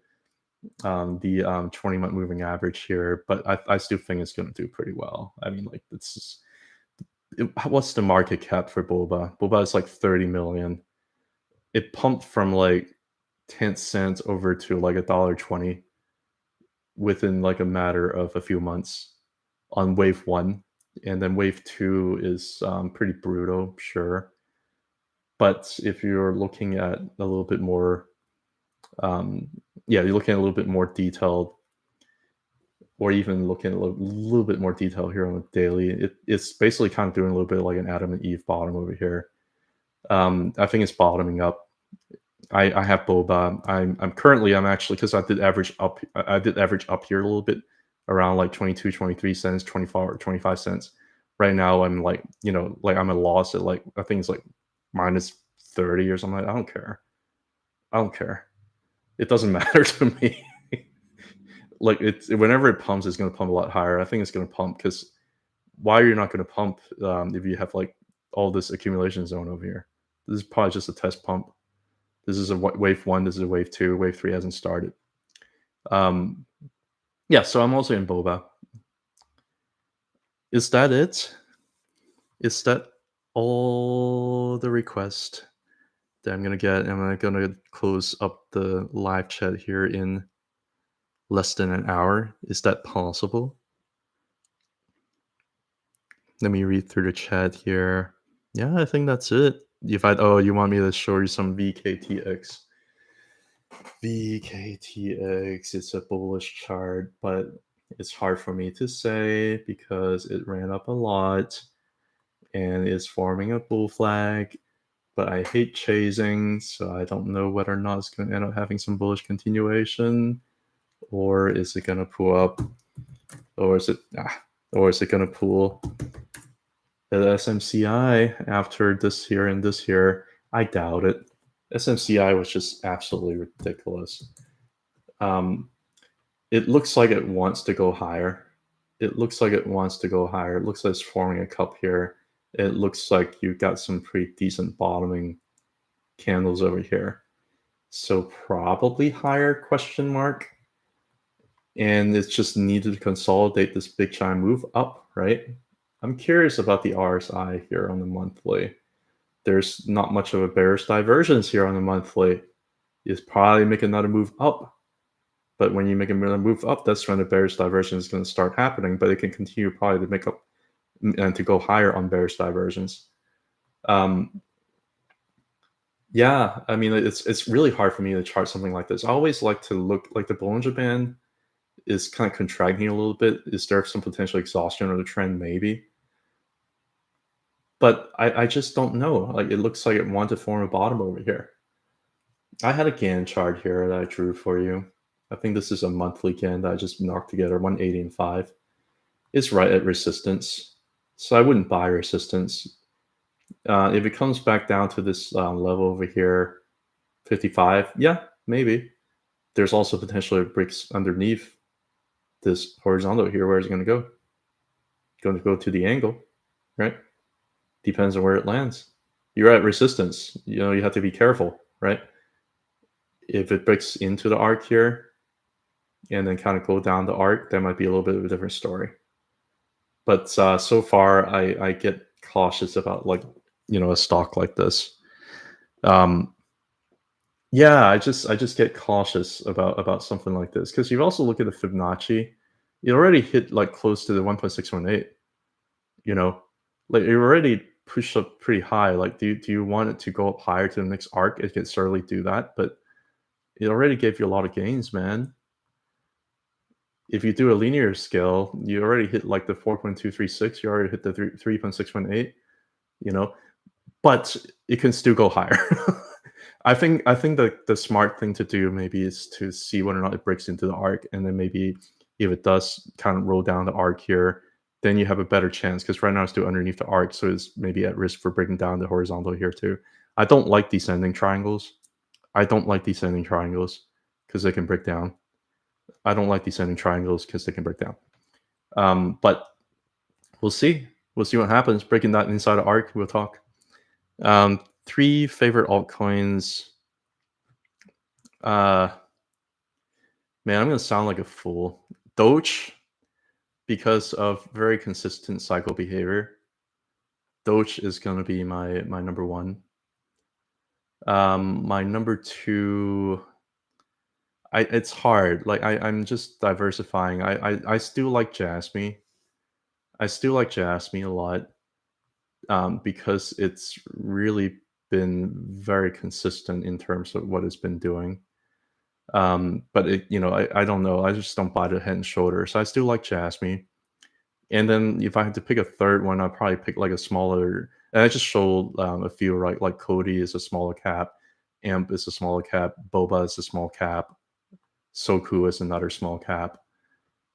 Speaker 1: 20-month moving average here, but I still think it's going to do pretty well. I mean, like what's the market cap for Boba? Boba is like 30 million. It pumped from like 10 cents over to like $1.20 within like a matter of a few months on wave one, and then wave two is pretty brutal, sure. But if you're looking at a little bit more, um, yeah, you're looking at a little bit more detailed, or even looking at a little bit more detail here on the daily, it's basically kind of doing a little bit like an Adam and Eve bottom over here. I think it's bottoming up. I have boba. I'm actually, because I did average up. I did average up here a little bit, around like 22, 23 cents, 24 or 25 cents. Right now, I'm like, like I'm at a loss at like, I think it's like minus 30 or something. I don't care. I don't care. It doesn't matter to me. Like it's whenever it pumps, it's going to pump a lot higher. I think it's going to pump because why are you not going to pump if you have like all this accumulation zone over here? This is probably just a test pump. This is a wave one. This is a wave two. Wave three hasn't started. Um, yeah, so I'm also in boba. Is that it? Is that all the request that I'm gonna get? Am I gonna close up the live chat here in less than an hour? Is that possible? Let me read through the chat here. Yeah, I think that's it. You want me to show you some VKTX? VKTX, it's a bullish chart, but it's hard for me to say because it ran up a lot and is forming a bull flag. But I hate chasing, so I don't know whether or not it's going to end up having some bullish continuation, or is it going to pull up, or is it going to pull the SMCI after this here and this here? I doubt it. SMCI was just absolutely ridiculous. It looks like it wants to go higher. It looks like it wants to go higher. It looks like it's forming a cup here. It looks like you've got some pretty decent bottoming candles over here. So probably higher, question mark. And it's just needed to consolidate this big giant move up, right? I'm curious about the RSI here on the monthly. There's not much of a bearish divergence here on the monthly. It's probably make another move up. But when you make another move up, that's when the bearish divergence is going to start happening. But it can continue probably to make up and to go higher on bearish divergence. Yeah, I mean, it's really hard for me to chart something like this. I always like to look like the Bollinger Band is kind of contracting a little bit. Is there some potential exhaustion of the trend? Maybe. But I just don't know. Like it looks like it wanted to form a bottom over here. I had a Gann chart here that I drew for you. I think this is a monthly Gann that I just knocked together, 180 and 5. It's right at resistance. So I wouldn't buy resistance. If it comes back down to this level over here, 55, yeah, maybe. There's also potentially breaks underneath this horizontal here. Where is it going to go? Going to go to the angle, right? Depends on where it lands. You're at resistance. You have to be careful, right? If it breaks into the arc here and then kind of go down the arc, that might be a little bit of a different story. But so far, I get cautious about like a stock like this. Yeah, I just get cautious about something like this because you also look at the Fibonacci. It already hit like close to the 1.618. Like it already pushed up pretty high. Like, do you want it to go up higher to the next arc? It can certainly do that, but it already gave you a lot of gains, man. If you do a linear scale, you already hit like the 4.236. You already hit the 3.618. But it can still go higher. I think the smart thing to do maybe is to see whether or not it breaks into the arc, and then maybe if it does kind of roll down the arc here, then you have a better chance because right now it's still underneath the arc, so it's maybe at risk for breaking down the horizontal here too. I don't like descending triangles. I don't like descending triangles because they can break down. I don't like descending triangles because they can break down. But we'll see. We'll see what happens. Breaking that inside the arc, we'll talk. 3 favorite altcoins. Uh, man, I'm gonna sound like a fool. Doge, because of very consistent cycle behavior. Doge is gonna be my number 1. My number 2, it's hard. Like I'm just diversifying. I still like JASMY. I still like JASMY a lot, because it's really been very consistent in terms of what it's been doing. But I don't know. I just don't buy the head and shoulders. So I still like JASMY. And then if I had to pick a third one, I'd probably pick like a smaller. And I just showed a few, right? Like Cody is a smaller cap, AMP is a smaller cap, Boba is a small cap, Soku is another small cap,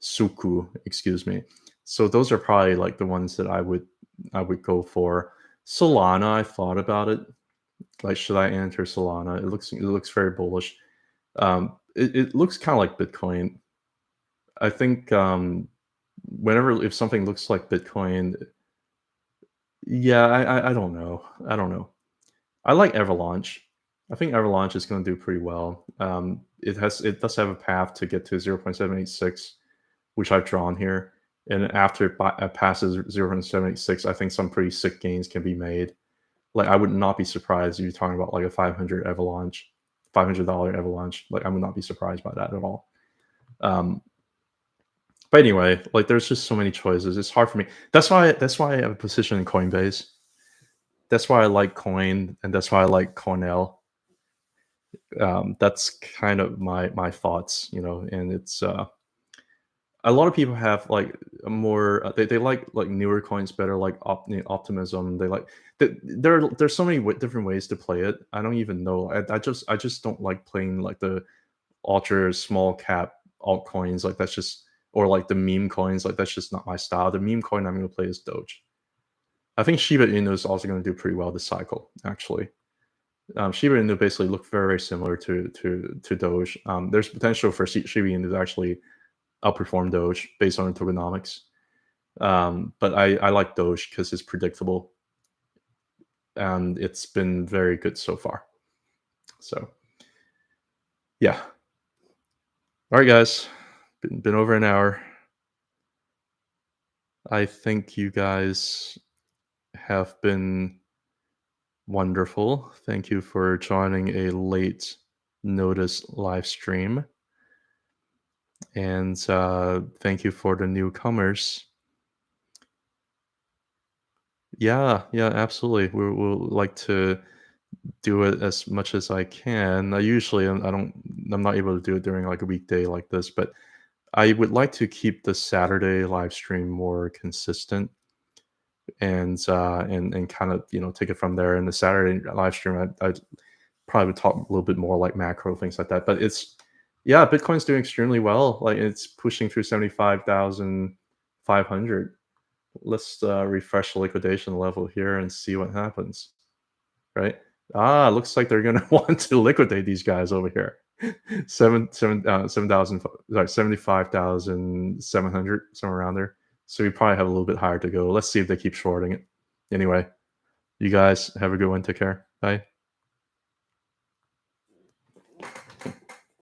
Speaker 1: Suku, excuse me. So those are probably like the ones that I would go for. Solana, I thought about it. Like, should I enter Solana? It looks very bullish. It looks kind of like Bitcoin. I think if something looks like Bitcoin, yeah, I don't know. I don't know. I like Avalanche. I think Avalanche is going to do pretty well. It does have a path to get to 0.786, which I've drawn here. And after it passes 0.786, I think some pretty sick gains can be made. Like, I would not be surprised if you're talking about like a $500 Avalanche, $500 Avalanche. Like, I would not be surprised by that at all. But anyway, like, there's just so many choices. It's hard for me. That's why I have a position in Coinbase. That's why I like Coin, and that's why I like Cornell. That's kind of my thoughts, and it's a lot of people have like a more they like newer coins better, like optimism. They like there's so many different ways to play it. I don't even know. I just don't like playing like the ultra small cap altcoins. Like, that's just, or like the meme coins. Like, that's just not my style. The meme coin I'm going to play is Doge. I think Shiba Inu is also going to do pretty well this cycle, actually. Shiba Inu basically look very, very similar to Doge. There's potential for Shiba Inu to actually outperform Doge based on the tokenomics. But I like Doge because it's predictable, and it's been very good so far. So, yeah. All right, guys. Been over an hour. I think you guys have been wonderful. Thank you for joining a late notice live stream. And thank you for the newcomers. Yeah, absolutely. We'll like to do it as much as I can. I'm not able to do it during like a weekday like this, but I would like to keep the Saturday live stream more consistent, and kind of take it from there. In the Saturday live stream, I probably would talk a little bit more like macro things like that. But Bitcoin's doing extremely well. Like, it's pushing through 75,500. Let's refresh the liquidation level here and see what happens. Right? Looks like they're gonna want to liquidate these guys over here. 75,700, somewhere around there. So we probably have a little bit higher to go. Let's see if they keep shorting it. Anyway, you guys have a good one. Take care. Bye.